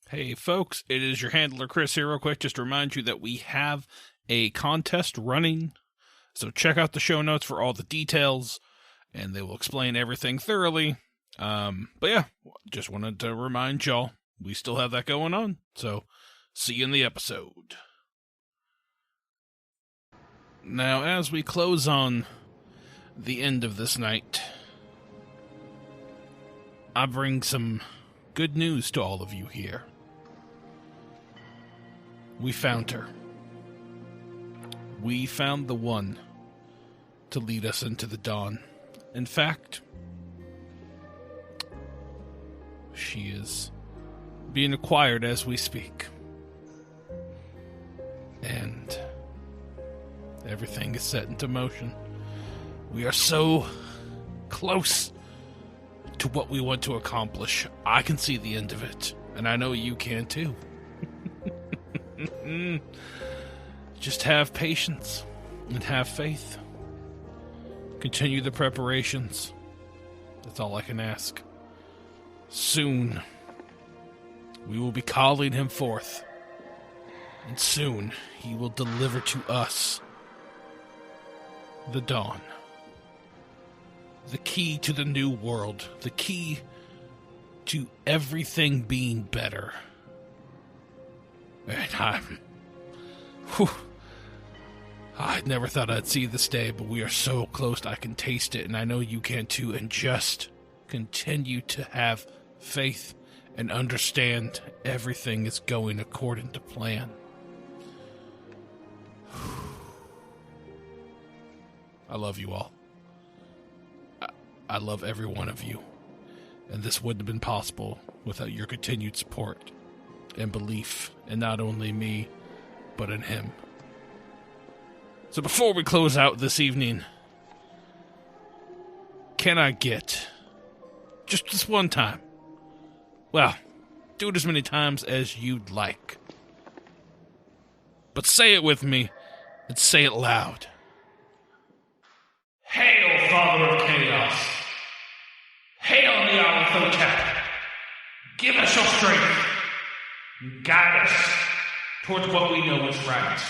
Hey folks, it is your handler Chris here real quick. Just to remind you that we have a contest running, so check out the show notes for all the details, and they will explain everything thoroughly. But yeah, just wanted to remind y'all, we still have that going on, so see you in the episode. Now, as we close on the end of this night, I bring some good news to all of you here. We found her. We found the one to lead us into the dawn. In fact, she is being acquired as we speak. And everything is set into motion. We are so close to what we want to accomplish. I can see the end of it, and I know you can too. Just have patience and have faith. Continue the preparations. That's all I can ask. Soon, we will be calling him forth, and soon he will deliver to us the dawn. The key to the new world. The key to everything being better. And I never thought I'd see this day, but we are so close I can taste it, and I know you can too, and just continue to have faith and understand everything is going according to plan. I love you all. I love every one of you, and this wouldn't have been possible without your continued support and belief in not only me, but in him. So before we close out this evening, can I get, just this one time, well, do it as many times as you'd like, but say it with me, and say it loud. Hail, Father of Chaos! Hail, Nyarlathotep! Give us your strength! And guide us towards what we know is right.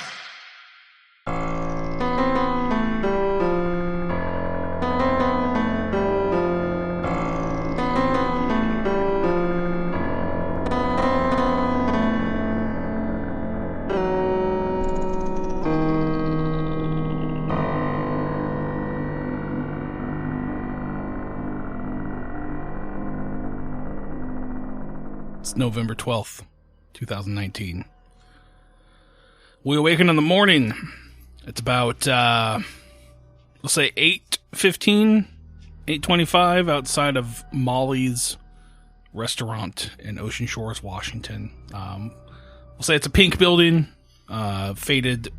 It's November 12th. 2019. We awaken in the morning. It's about, we'll say 8:15, 8:25 outside of Molly's restaurant in Ocean Shores, Washington. We'll say it's a pink building, faded,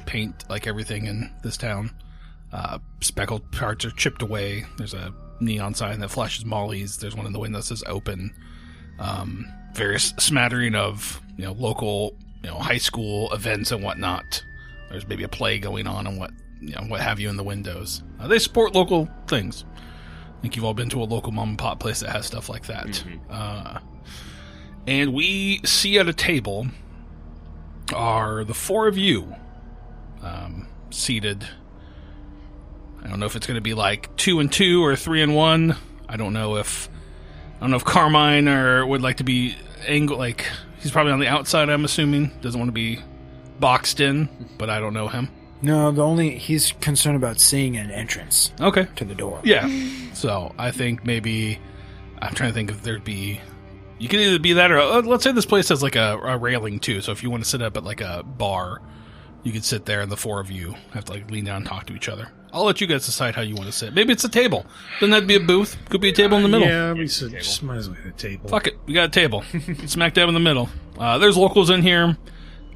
paint like everything in this town. Speckled parts are chipped away. There's a neon sign that flashes Molly's. There's one in the window that says open. Various smattering of, local, high school events and whatnot. There's maybe a play going on and what have you in the windows. They support local things. I think you've all been to a local mom and pop place that has stuff like that. Mm-hmm. And we see at a table are the four of you, seated. I don't know if it's going to be like 2 and 2 or 3 and 1. I don't know if Carmine would like to be he's probably on the outside, I'm assuming. Doesn't want to be boxed in, but I don't know him. No, he's concerned about seeing an entrance. Okay. To the door. Yeah. So I think maybe, I'm trying to think if there'd be, you could either be that or, let's say this place has like a railing too, so if you want to sit up at like a bar, you could sit there and the four of you have to lean down and talk to each other. I'll let you guys decide how you want to sit. Maybe it's a table. Doesn't that be a booth? Could be a table in the middle. Yeah, just might as well get a table. Fuck it. We got a table. Smack dab in the middle. There's locals in here.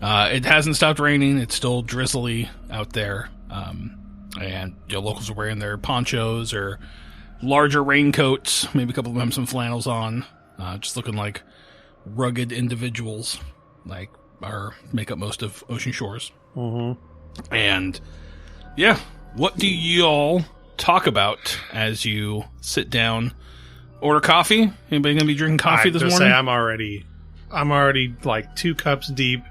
It hasn't stopped raining. It's still drizzly out there. And locals are wearing their ponchos or larger raincoats. Maybe a couple of them have some flannels on. Just looking like rugged individuals. Make up most of Ocean Shores. Mm-hmm. And, yeah. What do y'all talk about as you sit down? Order coffee? Anybody going to be drinking coffee this morning? I'm already I'm already like 2 cups deep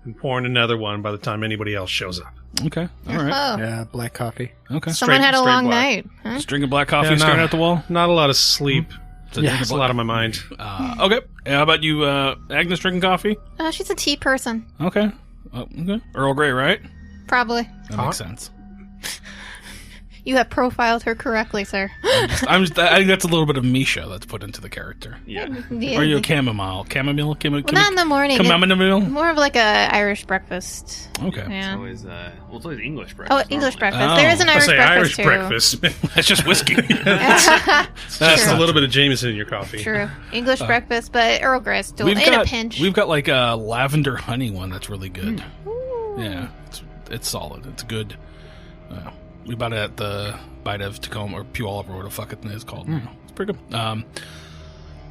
and pouring another one by the time anybody else shows up. Okay. All right. Oh, Yeah, black coffee. Okay. someone had a straight long black. night. Huh? Just drinking black coffee, Yeah, staring no. at the wall. Not a lot of sleep. So Yeah, drinking It's a lot on my mind. Okay. How about you, Agnes, drinking coffee? She's a tea person, Okay. Okay. Earl Grey, right? probably. That makes sense. You have profiled her correctly, sir. I think that's a little bit of Misha that's put into the character. Yeah. Yeah. Or are you a chamomile? Chamomile? Well, not in the morning. Chamomile? More of like a Irish breakfast. Okay. Yeah. It's always English Oh, breakfast. English normally. breakfast. Oh. There is an I Irish say breakfast Irish too. breakfast. That's just whiskey. That's True. a little bit of Jameson in your coffee. True. English breakfast, but Earl Grey still in a pinch. We've got like a lavender honey one that's really good. Ooh. Yeah, it's solid. It's good. We bought it at the Bite of Tacoma or Puyallup or what the fuck it is called. Now. It's pretty good.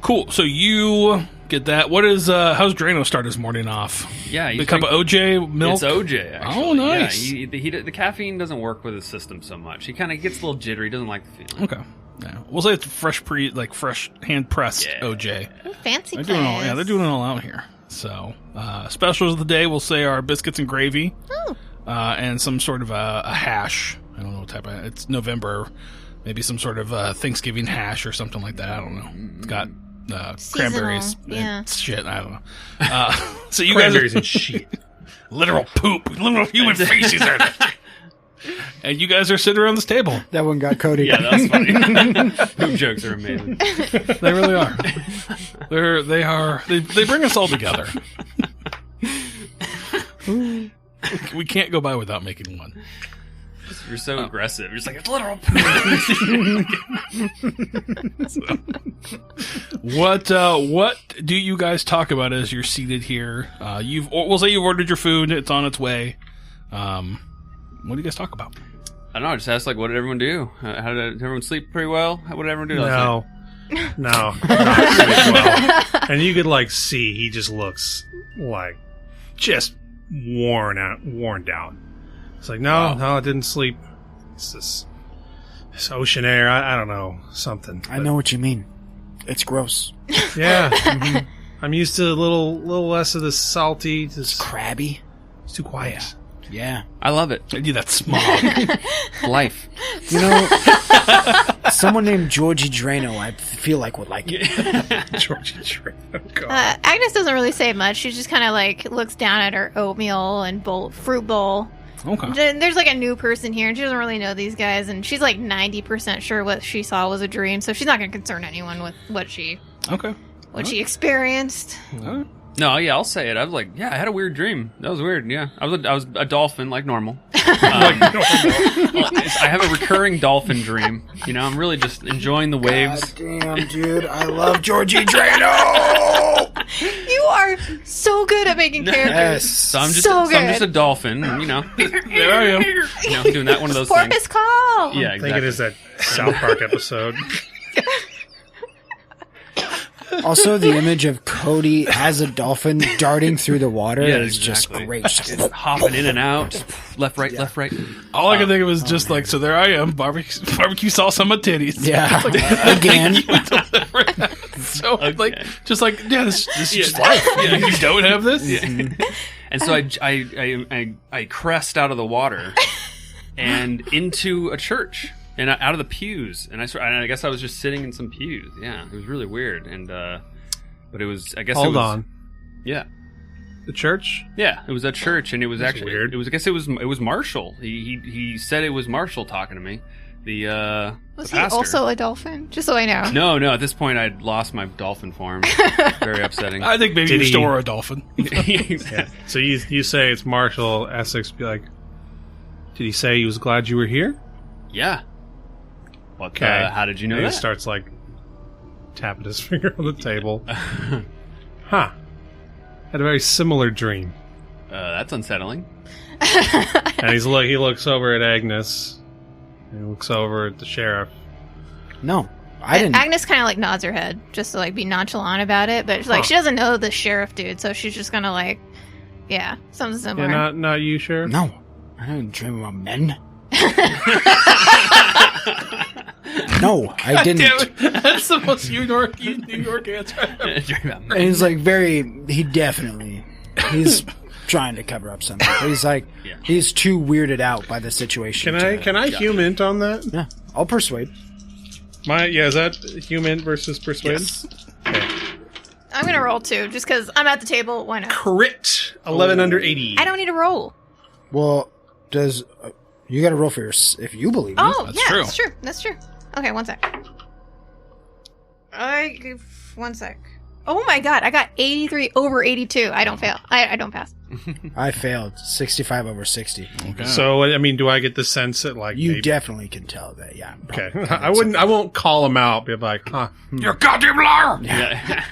Cool. So you get that. What is how's Drano start his morning off? Yeah, A cup of OJ milk. It's OJ, actually. Oh, nice. Yeah, the caffeine doesn't work with his system so much. He kind of gets a little jittery. Doesn't like the feeling. Okay. Yeah, we'll say it's fresh hand pressed Yeah. OJ. Ooh, fancy They're place. doing all, they're doing it all out here. So specials of the day, we'll say are biscuits and gravy, Oh. and some sort of a hash. I don't know what type of. It's November, maybe some sort of Thanksgiving hash or something like that. I don't know. It's got cranberries yeah. and shit. I don't know. So you Cranberries guys and shit. literal poop, literal human feces are there. And you guys are sitting around this table. That one got coded. Yeah, that's funny. Poop jokes are amazing. They really are. They bring us all together. We can't go by without making one. You're so aggressive. You're just like, it's literal poop. What do you guys talk about as you're seated here? We'll say you've ordered your food. It's on its way. What do you guys talk about? I don't know. I just asked, like, what did everyone do? How did everyone sleep pretty well? What did everyone do? No. No. Not sleep well. And you could, like, see he just looks like just worn down. It's like, no, I didn't sleep. It's this ocean air. I don't know. Something. I know what you mean. It's gross. Yeah. I'm used to a little less of the salty. It's crabby. It's too quiet. Yeah. I love it. I do that smog. Life. You know, someone named Georgie Drano, I feel like would like it. Georgie Trey. Oh, God. Agnes doesn't really say much. She just kind of like looks down at her oatmeal and fruit bowl. Okay. There's like a new person here, and she doesn't really know these guys, and she's like 90% sure what she saw was a dream, so she's not going to concern anyone with what she experienced. All right. No, yeah, I'll say it. I was like, yeah, I had a weird dream. That was weird. Yeah, I was a dolphin, like normal. I have a recurring dolphin dream. You know, I'm really just enjoying the waves. God damn, dude. I love Georgie Drano! You are so good at making characters. Yes. So I'm just So I'm just good. a dolphin. You know, There I am. you know, doing that one of those things. Porpoise call. Yeah, I think exactly. it is that South Park episode. Also, the image of Cody as a dolphin darting through the water Yeah, is exactly. just great. Just hopping in and out, left, right, left, right. All I could think of was just like, so there I am, barbecue sauce on my titties. Yeah. Again. So Okay. like, just like, yeah, this is just life. Yeah, you don't have this. And so I crest out of the water and into a church and out of the pews. And I guess I was just sitting in some pews. Yeah, it was really weird. And but it was, I guess. Hold it was, on. Yeah. The church? Yeah, it was a church, and it was That's actually weird. It was. I guess it was Marshall. He said it was Marshall talking to me. The Was the he pastor. also a dolphin? Just so I know. No. At this point, I'd lost my dolphin form. Very upsetting. I think maybe Did you he- still were a dolphin. Yeah. So you say it's Marshall. Essex be like, did he say he was glad you were here? Yeah. What? Okay. How did you know And that? he starts like tapping his finger on the table. Huh. Had a very similar dream. That's unsettling. And he looks over at Agnes. And he looks over at the sheriff. No, I didn't. Agnes kind of like nods her head just to like be nonchalant about it, but like she doesn't know the sheriff dude, so she's just gonna like, yeah, something similar. Yeah, not you, sheriff. No, I didn't dream about men. No, I didn't. Damn it. That's the most New York answer. And he's like he's trying to cover up something. But he's like, he's too weirded out by the situation. Can I human on that? Yeah, I'll persuade. Is that human versus persuade? Yes. I'm gonna roll too, just because I'm at the table. Why not? Crit 11 under 80. I don't need a roll. Well, you got to roll for if you believe me. Oh, That's yeah, true. That's true. Okay, 1 sec. One sec. Oh my god, I got 83 over 82. I don't fail. I don't pass. I failed 65 over 60. Okay. So, I mean, do I get the sense that, like, You maybe- definitely can tell that. Yeah. Okay. I won't call him out, be like, huh. You're a goddamn liar!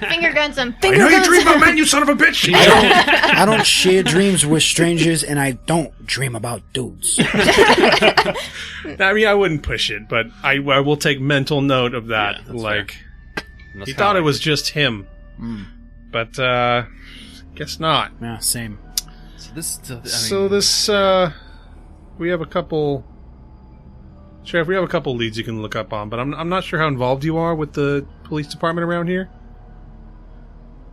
Finger guns him. I Finger know you guns dream him. about men, you son of a bitch! I don't share dreams with strangers, and I don't dream about dudes. I mean, I wouldn't push it, but I will take mental note of that. Yeah, that's like, That's he kinda thought it like- was just him. But, guess not. Yeah, same. So this, we have a couple... Sheriff, we have a couple leads you can look up on, but I'm not sure how involved you are with the police department around here.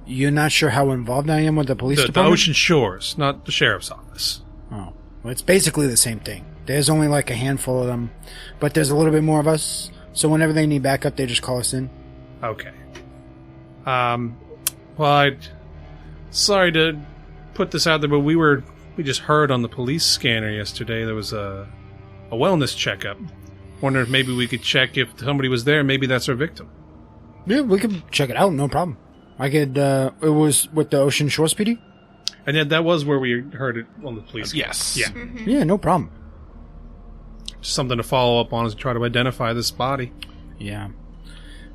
You're not sure how involved I am with the police The department? Ocean Shores, not the sheriff's office. Oh. Well, it's basically the same thing. There's only like a handful of them, but there's a little bit more of us, so whenever they need backup, they just call us in. Okay. Well, sorry to put this out there, but we just heard on the police scanner yesterday there was a wellness checkup. Wonder if maybe we could check if somebody was there. Maybe that's our victim. Yeah, we could check it out, no problem. I could, it was with the Ocean Shores PD? And yet that was where we heard it on the police. Yes. Yeah. Yeah, no problem. Just something to follow up on is to try to identify this body. Yeah.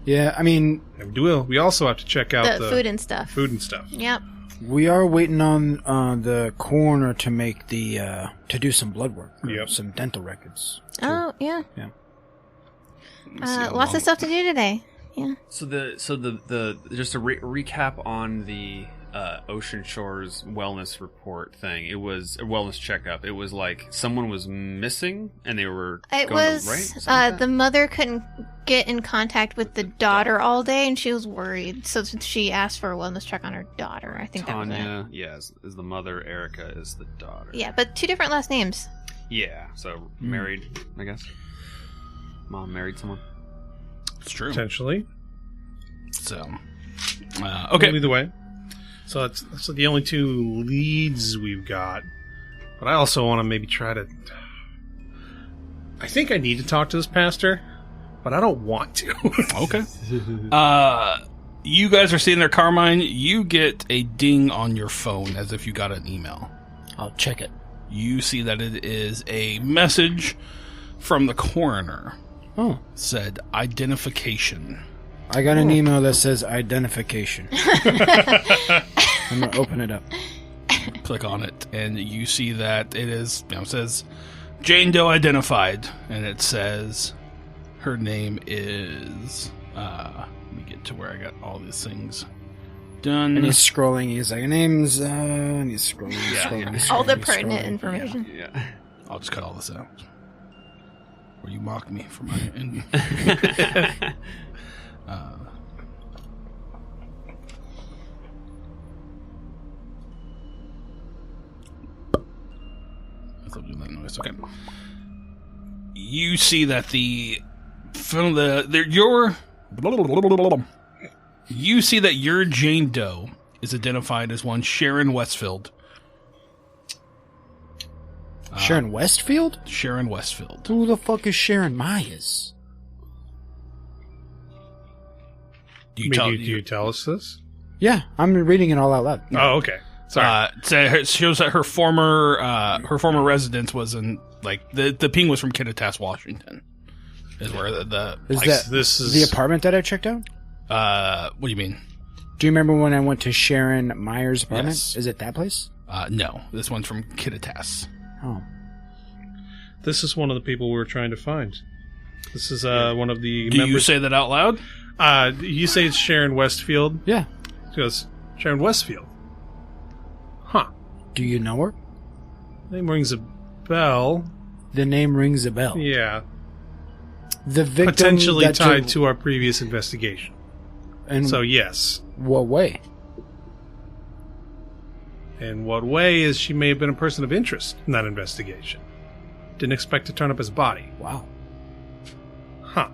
Yeah, I mean, And we also have to check out The food and stuff. food and stuff. Yep. we are waiting on the coroner to make to do some blood work. Yep. Some dental records. Oh, yeah. Yeah. Lots of stuff to do today. Yeah. So the just a recap on the Ocean Shores wellness report thing. It was a wellness checkup. It was like someone was missing and they were It going was to, right? Something like the that? mother couldn't get in contact with the daughter all day, and she was worried, so she asked for a wellness check on her daughter. I think that was it. Tanya, yes, is the mother. Erica is the daughter. Yeah, but 2 different last names. Yeah. So married, I guess. Mom married someone. It's true. Potentially. So, Well, okay. either way. So that's the only 2 leads we've got. But I also want to maybe try to... I think I need to talk to this pastor, but I don't want to. Okay. You guys are sitting there, Carmine. You get a ding on your phone as if you got an email. I'll check it. You see that it is a message from the coroner. Oh. Said identification. I got an email that says identification. I'm going to open it up. Click on it, and you see that it is, it says Jane Doe identified, and it says her name is, let me get to where I got all these things done. And he's scrolling. He's like, name's, and he's scrolling. He's scrolling, he's All the scrolling, he's pertinent scrolling. information. Yeah. I'll just cut all this out. Where you mock me for my... Stop doing that noise. Okay. You see that you see that your Jane Doe is identified as one Sharon Westfield. Sharon Westfield? Sharon Westfield. Who the fuck is Sharon Myers? Do Do you tell us this? Yeah, I'm reading it all out loud. Oh, okay. Sorry. It shows that her former residence was in the ping was from Kittitas, Washington. Is where the Is place- that this is the apartment that I checked out? what do you mean? Do you remember when I went to Sharon Myers' apartment? Yes. Is it that place? No, this one's from Kittitas. Oh. This is one of the people we were trying to find. This is one of the Do you members. say that out loud? You say it's Sharon Westfield? Yeah. She goes, Sharon Westfield. Huh. Do you know her? Name rings a bell. The name rings a bell. Yeah. The victim potentially that tied to our previous investigation. And So yes. what way? In what way is she may have been a person of interest in that investigation? Didn't expect to turn up his body. Wow. Huh.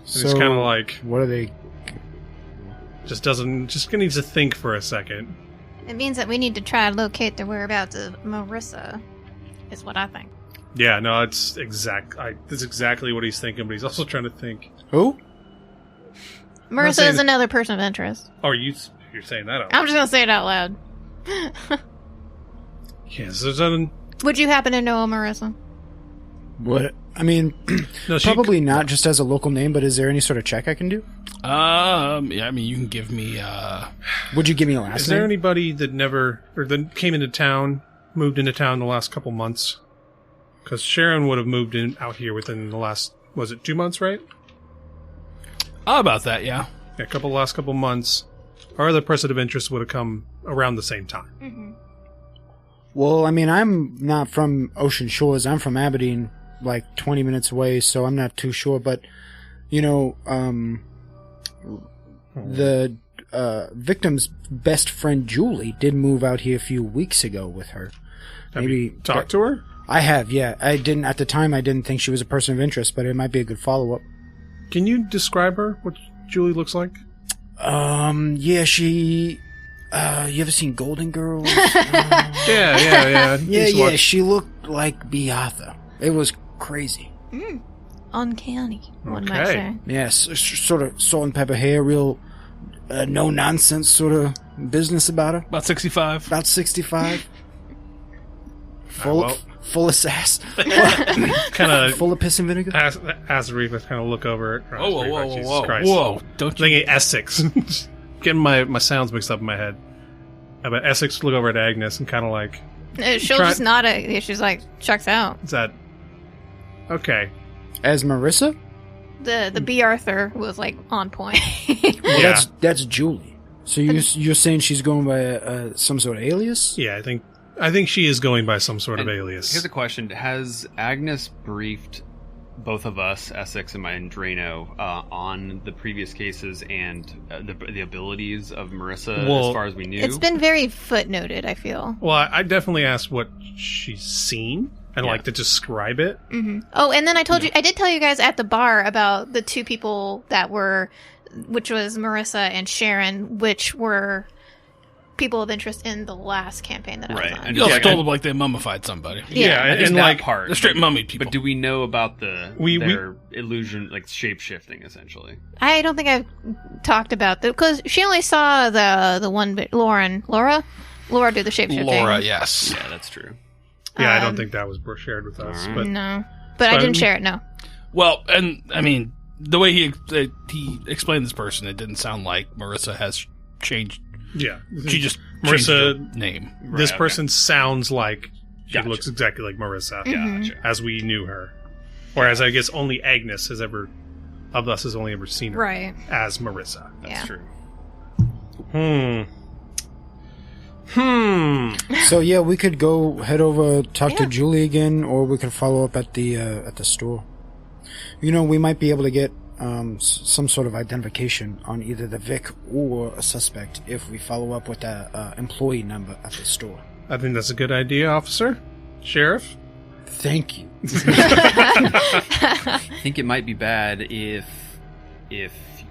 So it's kind of like, what are they? just needs to think for a second. It means that we need to try to locate the whereabouts of Marissa, is what I think. Yeah, no, that's exactly what he's thinking, but he's also trying to think. Who? Marissa saying- is another person of interest. Oh, you're saying that out I'm just going to say it out loud. Yes, there's nothing. Would you happen to know a Marissa? What? I mean, No, probably not just as a local name, but is there any sort of check I can do? Yeah, I mean, you can give me, Would you give me a last Is there name? anybody that came into town, moved into town in the last couple months? Because Sharon would have moved in out here within the last, was it 2 months, right? about that, yeah. Yeah, last couple months. Our other person of interest would have come around the same time. Mm-hmm. Well, I mean, I'm not from Ocean Shores. I'm from Aberdeen, like 20 minutes away, so I'm not too sure. But, you know, the victim's best friend, Julie, did move out here a few weeks ago with her. Have you talked to her? I have, yeah. I didn't, at the time, I didn't think she was a person of interest, but it might be a good follow-up. Can you describe her? What Julie looks like? Yeah, she... you ever seen Golden Girls? Yeah. Yeah, she looked like B. Arthur. It was crazy. Uncanny, one might Okay. say. Yes, sort of salt and pepper hair, real no-nonsense sort of business about her. About 65. About 65. well. Full of sass. Kind of Full of piss and vinegar. as Reeva kind of look over at Whoa, Jesus Christ. whoa. Don't you... Thinking Essex. Getting my sounds mixed up in my head. But Essex look over at Agnes and kind of like, She'll just nod at you. She's like, checks out. is that okay? As Marissa? The B. Arthur was like on point. Well, Yeah. that's Julie. So you're saying she's going by some sort of alias? Yeah, I think she is going by some sort And of alias. Here's a question: has Agnes briefed both of us, Essex and Drano, on the previous cases and the abilities of Marissa Well, as far as we knew? It's been very footnoted, I feel. Well, I definitely asked what she's seen and Yeah. like to describe it. Mm-hmm. Oh, and then I did tell you guys at the bar about the two people which was Marissa and Sharon, which were people of interest in the last campaign that I Right. was on. And You also Yeah, told them like they mummified somebody. Yeah, I think and that like part. They're straight mummied people. But do we know about their We- illusion, like shape shifting, essentially? I don't think I've talked about that because she only saw the one bit. Laura do the shapeshifting. Laura, yes. Yeah, that's true. Yeah, I don't think that was shared with us. Alright. But No, but I didn't share it. No. Well, and I mean, the way he explained this person, it didn't sound like Marissa has changed. yeah, She just Marissa- changed her name. this Right, person sounds like she Gotcha. looks exactly like Marissa Gotcha. as we knew her. Whereas I guess only Agnes has ever seen her Right. as Marissa. That's Yeah. true. So yeah, we could go head over, talk to Yeah. Julie again, or we could follow up at the store. You know, we might be able to get some sort of identification on either the Vic or a suspect if we follow up with the employee number at the store. I think that's a good idea, officer. Sheriff? Thank you. I think it might be bad if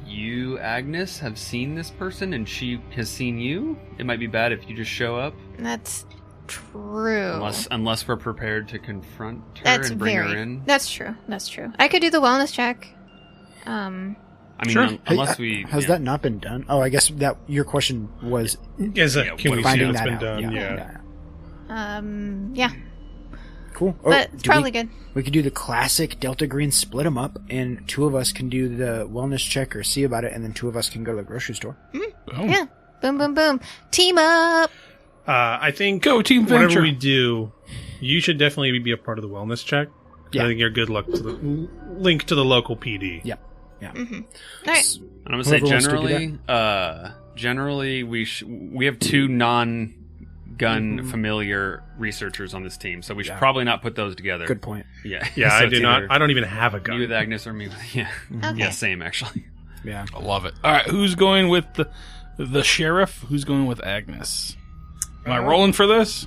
you, Agnes, have seen this person and she has seen you. It might be bad if you just show up, That's true. unless we're prepared to confront her That's and bring very. her in. That's true. That's true. I could do the wellness check. I mean, Sure. unless Hey, we has that not been done? Oh, I guess that your question was Is that, Yeah, can we see finding it's that been out. done? Yeah. Cool. But it's do probably good. We could do the classic Delta Green, split them up, and two of us can do the wellness check or see about it, and then two of us can go to the grocery store. Oh. Yeah. Boom, boom, boom. Team up. I think Go, Team whatever Venture. we do, you should definitely be a part of the wellness check. Yeah. I think you're good luck to the link to the local PD. Yeah. All right. And I'm gonna say Whoever wants to do generally we have two gun familiar researchers on this team, so we should probably not put those together. Good point. Yeah, Yeah, So I it's do not. either I don't even have a You gun. with Agnes or me with Okay. Yeah, same actually. Yeah. I love it. All right, who's going with the sheriff? Who's going with Agnes? Am I rolling for this?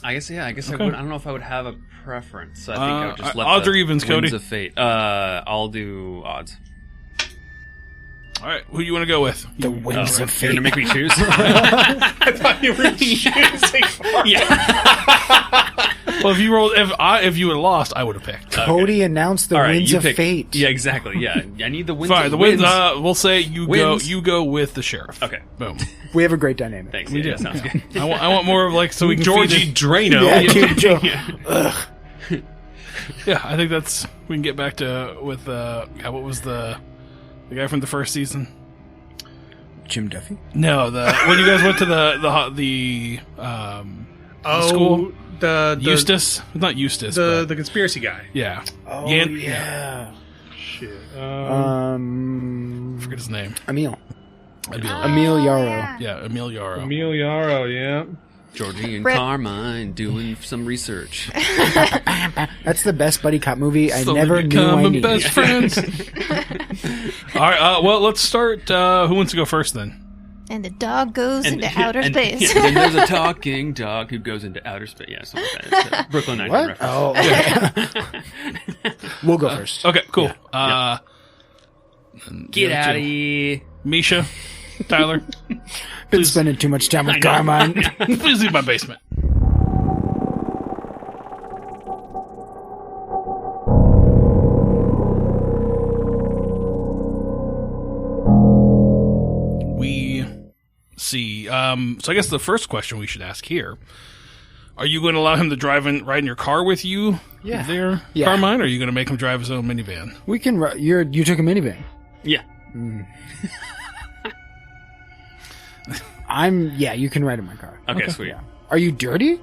I guess I Okay. would. I don't know if I would have a preference. I think I would just let odds the or evens, winds Cody? of fate. I'll do odds. All right, who do you want to go with? The winds of You're gonna fate. make me choose. I thought you were choosing. Well, if you would have lost, I would have picked. Cody announced the All right, winds you of pick. fate. Yeah, exactly. Yeah, I need the winds. Fine, of the wins. winds. We'll say you Wins. go with the sheriff. Okay, Boom. We have a great dynamic. thanks. We Yeah, do. sounds Yeah. good. I want more of like so we can Georgie feed Drano. Yeah, King Joe. it. Yeah, I think that's we can get back to with what was the guy from the first season? Jim Duffy. No, when you guys went to the school? the Eustace, not Eustace, the but, conspiracy guy. yeah. Oh, Yan- yeah. Shit. Forget his name. Emil. Emil. Emil Yarrow. Yeah, Emil Yarrow. Emil Yarrow. Yeah. Georgie and Rip. Carmine doing some research. That's the best buddy cop movie I So never they knew I become needed. best friends. All right. Well, let's start. Who wants to go first then? And the dog goes into outer space. Yeah, and there's a talking dog who goes into outer space. Yeah, something like that. It's a Brooklyn Nine-Nine What? reference. Oh, okay. We'll go first. Okay, cool. Get out of here. Misha, Tyler, Been spending too much time with Carmine. please leave my basement. We see. So I guess the first question we should ask here: are you going to allow him to ride in your car with you? Yeah. There, Yeah. Carmine. Or are you going to make him drive his own minivan? We can. You took a minivan. Yeah. Yeah. You can ride in my car. Okay, sweet. Yeah. Are you dirty?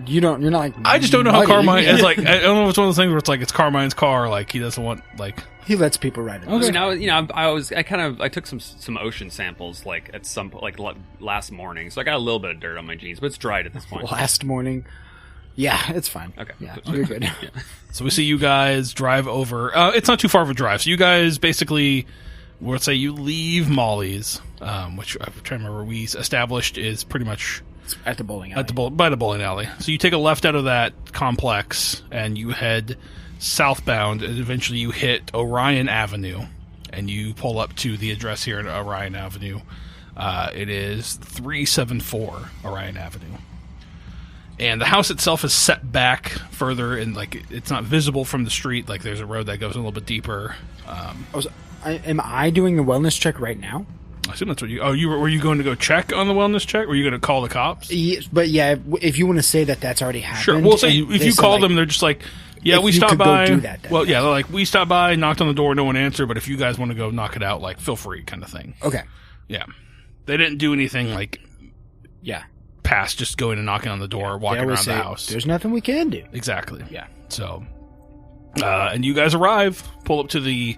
You're not like. I just don't know how muddy. Carmine is like. I don't know if it's one of those things where it's like it's Carmine's car. Like he doesn't want like. He lets people ride it. I took some ocean samples like at some last morning, so I got a little bit of dirt on my jeans, but it's dried at this point. Last morning. Yeah, it's fine. Okay. Yeah, you're good. So we see you guys drive over. It's not too far of a drive. So you guys basically, let's say you leave Molly's, which I'm trying to remember we established is pretty much At the bowling alley. by the bowling alley. So you take a left out of that complex and you head southbound, and eventually you hit Orion Avenue, and you pull up to the address here at Orion Avenue. It is 374 Orion Avenue. And the house itself is set back further, and like it's not visible from the street. Like there's a road that goes a little bit deeper. Am I doing the wellness check right now? I assume that's what you. Oh, were you going to go check on the wellness check? Were you going to call the cops? Yes, but yeah, if you want to say that that's already happened. Sure. We'll say and if they you said, call like, them, they're just like, yeah, if we you stopped could go by. do that, then Well, yeah, they're like, we stopped by, knocked on the door, no one answered. But if you guys want to go knock it out, like, feel free, kind of thing. Okay. Yeah, they didn't do anything like Yeah. past just going and knocking on the door, They walking always around the say, house. There's nothing we can do. Exactly. Yeah. So, and you guys arrive, pull up to the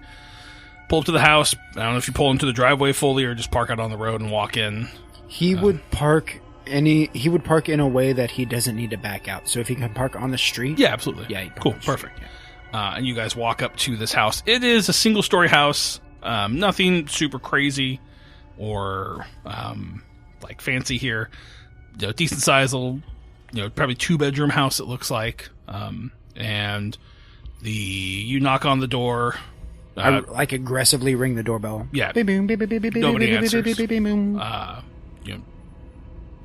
house. I don't know if you pull into the driveway fully or just park out on the road and walk in. He would park in a way that he doesn't need to back out. So if he can park on the street. Yeah, absolutely. Yeah, he'd park cool, on the street, perfect. And you guys walk up to this house. It is a single-story house. Nothing super crazy or like fancy here. Decent size, little, probably 2-bedroom house. It looks like. And you knock on the door. I like aggressively ring the doorbell. Yeah. Beep, boom, beep, beep, beep, beep, Nobody beep, beep, answers. beep, beep, beep, boom.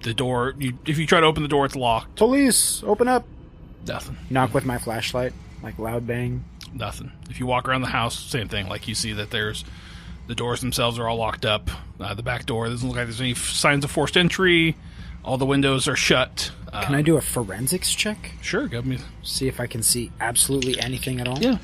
The door. If you try to open the door, it's locked. Police, open up. Nothing. Knock with my flashlight, like loud bang. Nothing. If you walk around the house, same thing. Like you see that the doors themselves are all locked up. The back door doesn't look like there's any signs of forced entry. All the windows are shut. Can I do a forensics check? Sure, give me. See if I can see absolutely anything at all? Yeah.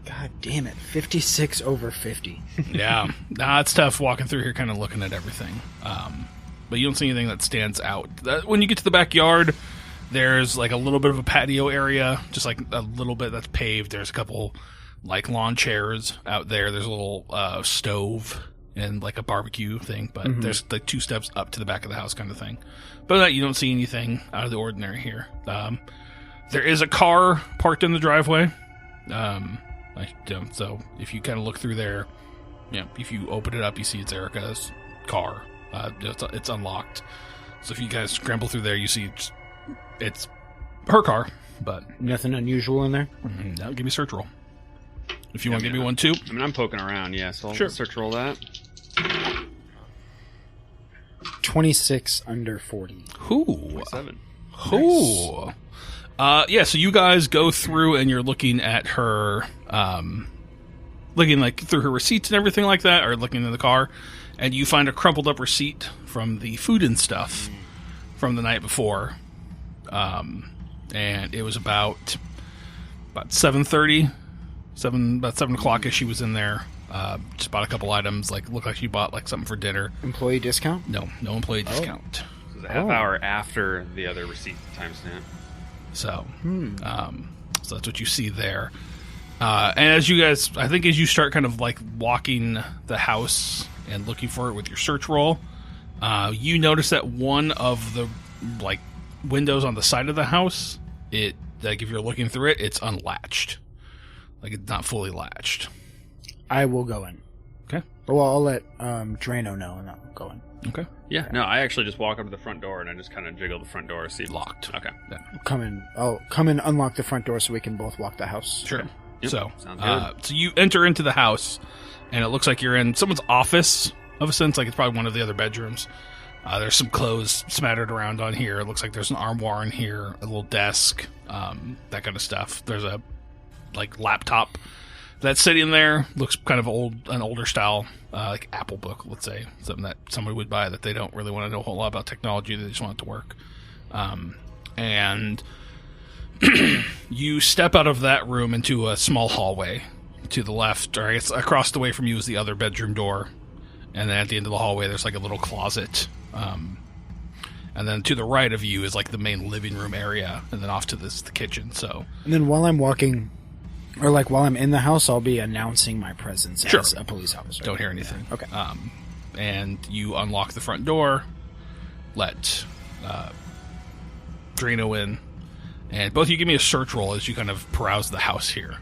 God damn it. 56 over 50. Yeah. Nah, it's tough walking through here, kind of looking at everything. But you don't see anything that stands out. When you get to the backyard, there's like a little bit of a patio area, just like a little bit that's paved. There's a couple like lawn chairs out there. There's a little stove and like a barbecue thing, but there's like 2 steps up to the back of the house kind of thing. But that you don't see anything out of the ordinary here. There is a car parked in the driveway. So if you kind of look through there, if you open it up, you see it's Erica's car. It's unlocked. So if you guys scramble through there, you see it's her car, but Nothing unusual in there? no, give me a search roll. If you want to give me one too. I mean, I'm poking around, so I'll search roll that. 26 under 40. Ooh. 27. Ooh. So you guys go through and you're looking at her, looking like through her receipts and everything like that, or looking in the car, and you find a crumpled up receipt from the food and stuff from the night before. And it was about 7:30, about 7 o'clock as she was in there. Just bought a couple items, looked like she bought something for dinner. Employee discount? No employee discount. So it was a half hour after the other receipt timestamp. So, so that's what you see there. And as you guys, I think as you start kind of walking the house and looking for it with your search roll, you notice that one of the windows on the side of the house, if you're looking through it, it's unlatched. It's not fully latched. I will go in. Okay. Well, I'll let Drano know, and I'll go in. Okay. Yeah, no, I actually just walk up to the front door and I just kind of jiggle the front door to see. Locked. Okay. Yeah. I'll come and unlock the front door so we can both walk the house. Sure. Yep. So, Sounds good. so you enter into the house, and it looks like you're in someone's office, of a sense, it's probably one of the other bedrooms. There's some clothes smattered around on here. It looks like there's an armoire in here, a little desk, that kind of stuff. There's a laptop that's sitting there. Looks kind of an older style, Apple book, let's say, something that somebody would buy that they don't really want to know a whole lot about technology. They just want it to work. And you step out of that room into a small hallway to the left, or I guess across the way from you is the other bedroom door. And then at the end of the hallway, there's a little closet. And then to the right of you is the main living room area, and then off to the kitchen. So, and then while I'm walking, or while I'm in the house, I'll be announcing my presence Sure. as a police officer. Don't hear anything. Okay. And you unlock the front door, let Drano in, and both of you give me a search roll as you kind of peruse the house here.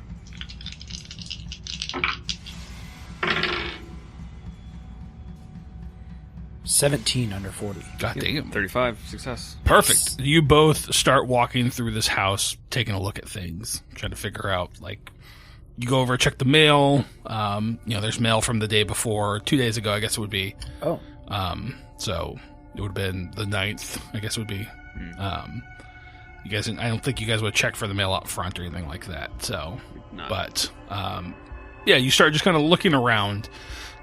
17 under 40. God damn. 35, success. Perfect. You both start walking through this house, taking a look at things, trying to figure out, you go over, check the mail. There's mail from the day before, 2 days ago, I guess it would be. Oh. So it would have been the 9th, I guess it would be. You guys, I don't think you guys would check for the mail out front or anything like that. So, Not. but, you start just kind of looking around,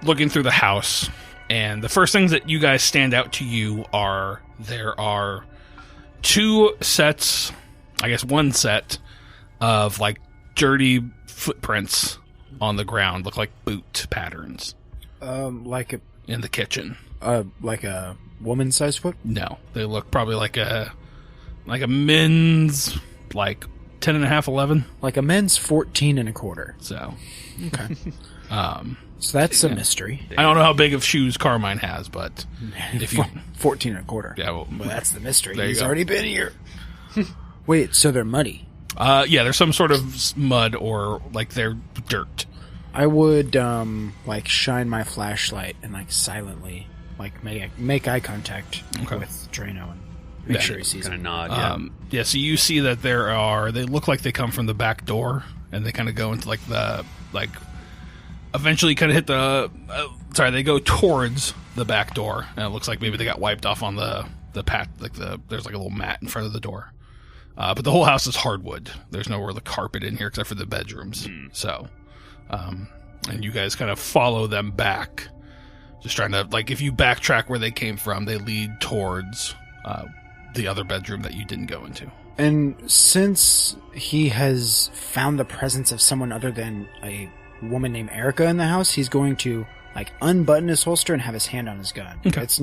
looking through the house. And the first things that you guys stand out to you are there are 2 sets, I guess 1 set of dirty footprints on the ground, look like boot patterns. Like in the kitchen. a woman-sized foot? No, they look probably like a men's 10 and a half, 11. Like a men's 14 and a quarter. So, Okay. So that's a mystery. I don't know how big of shoes Carmine has, but if you 14 and a quarter. yeah, well, That's the mystery. There you He's go. already been here. Wait, so they're muddy? there's some sort of mud or they're dirt. I would shine my flashlight and silently make eye contact Okay. with Drano and make Yeah. sure he sees Kind of him. nod, yeah. So you see that they look like they come from the back door, and they kind of go into eventually kind of hit they go towards the back door, and it looks like maybe they got wiped off on the path, there's a little mat in front of the door. But the whole house is hardwood. There's no really carpet in here except for the bedrooms. So, and you guys kind of follow them back, just trying to, if you backtrack where they came from, they lead towards the other bedroom that you didn't go into. And since he has found the presence of someone other than a woman named Erica in the house, he's going to unbutton his holster and have his hand on his gun. Okay. It's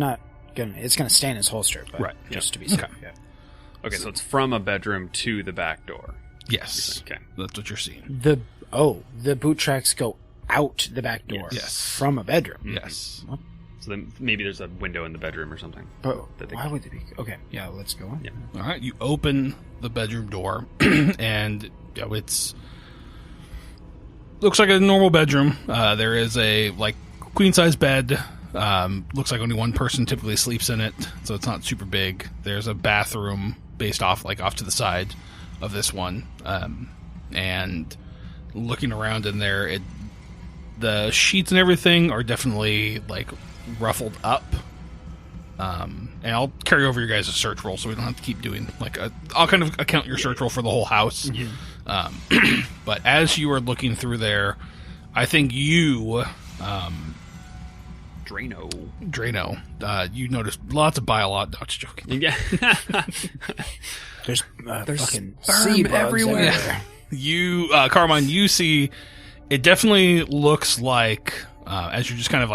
gonna stay in his holster, but Right. just to be safe. Okay. Yeah. Okay, so it's from a bedroom to the back door. Yes. Okay. That's what you're seeing. The boot tracks go out the back door. Yes. From a bedroom. Yes. So then maybe there's a window in the bedroom or something. But That they- why would they be? Okay, yeah, let's go on. Yeah. All right, you open the bedroom door, and it's looks like a normal bedroom. There is a queen size bed. Looks like only one person typically sleeps in it, so it's not super big. There's a bathroom based off to the side of this one, and looking around in there, the sheets and everything are definitely ruffled up. And I'll carry over your guys' search roll, so we don't have to keep doing I'll kind of account your search roll for the whole house. Yeah. But as you are looking through there, I think you, Drano, you notice lots of biolog. No, just joking. Yeah. There's fucking sperm sea bugs everywhere. everywhere. You, Carmine, you see, it definitely looks like, as you're just kind of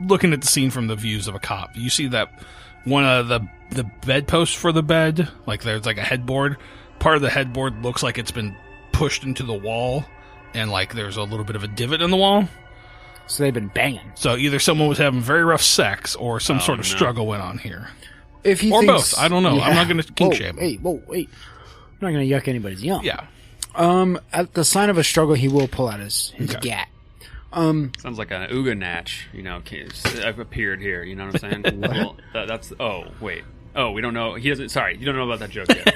looking at the scene from the views of a cop, you see that one of the bedposts for the bed, there's a headboard. Part of the headboard looks like it's been pushed into the wall, and there's a little bit of a divot in the wall. So they've been banging. So either someone was having very rough sex, or some sort of struggle went on here. If he Or thinks, both. I don't know. I'm not going to kink shame. Wait. I'm not going to yuck anybody's yum. Yeah. At the sign of a struggle, he will pull out his Okay. gat. Sounds like an Ooga Natch, I've appeared here, you know what I'm saying? Well, that's, oh, wait. Oh, we don't know, you don't know about that joke yet.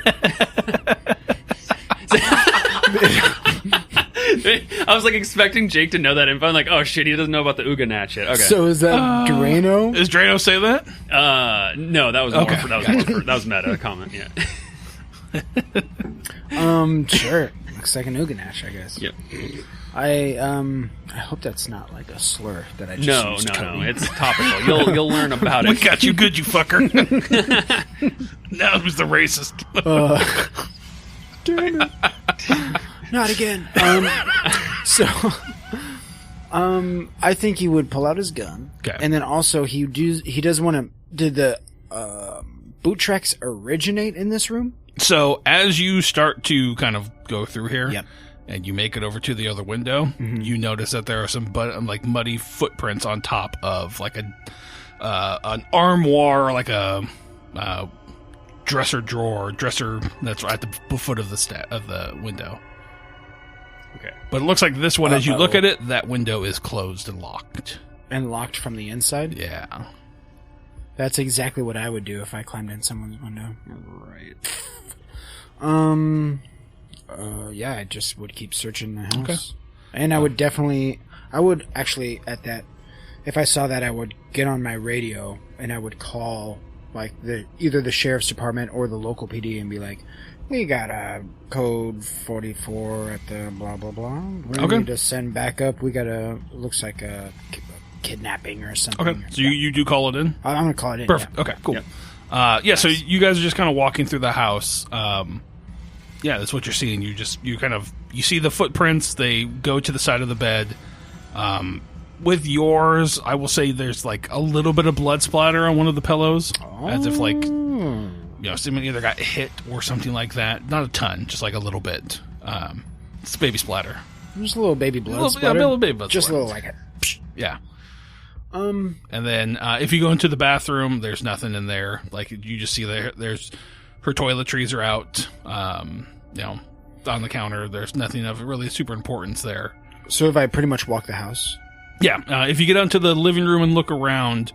I was expecting Jake to know that info. I'm oh shit, he doesn't know about the Ooga Natch yet. Okay. So is that Drano? Does Drano say that? No, that was Okay. that was meta comment, yeah. Sure. Looks like an Uganash, I guess. Yep. I hope that's not a slur that I just No, used, Cody. it's topical. You'll learn about We it. got you good, you fucker. Now who's the racist? Damn it. Not again. I think he would pull out his gun. Okay. And then also he does want to. Did the boot tracks originate in this room? So as you start to kind of go through here, Yep. and you make it over to the other window, you notice that there are some muddy footprints on top of an armoire, or a dresser that's at the foot of the window. Okay. But it looks like this one, as you look at it, that window is closed and locked. And locked from the inside? Yeah. That's exactly what I would do if I climbed in someone's window. Right. Yeah, I just would keep searching the house. Okay. And I would actually, at that, if I saw that, I would get on my radio and I would call, either the sheriff's department or the local PD and be like, we got a code 44 at the blah, blah, blah. We Okay. need to send backup. We got looks like a kidnapping or something. Okay. So you do call it in? I'm going to call it in. Perfect. Yeah. Okay, cool. Yep. So you guys are just kind of walking through the house. Yeah, that's what you're seeing. You see the footprints. They go to the side of the bed. With yours, I will say there's a little bit of blood splatter on one of the pillows, as if someone either got hit or something like that. Not a ton, just a little bit. It's baby splatter. Just a little baby blood A little splatter. baby blood Just splatter. a little Yeah. And then if you go into the bathroom, there's nothing in there. You just see there's her toiletries are out. On the counter, there's nothing of really super importance there. So if I pretty much walk the house? Yeah. If you get out to the living room and look around,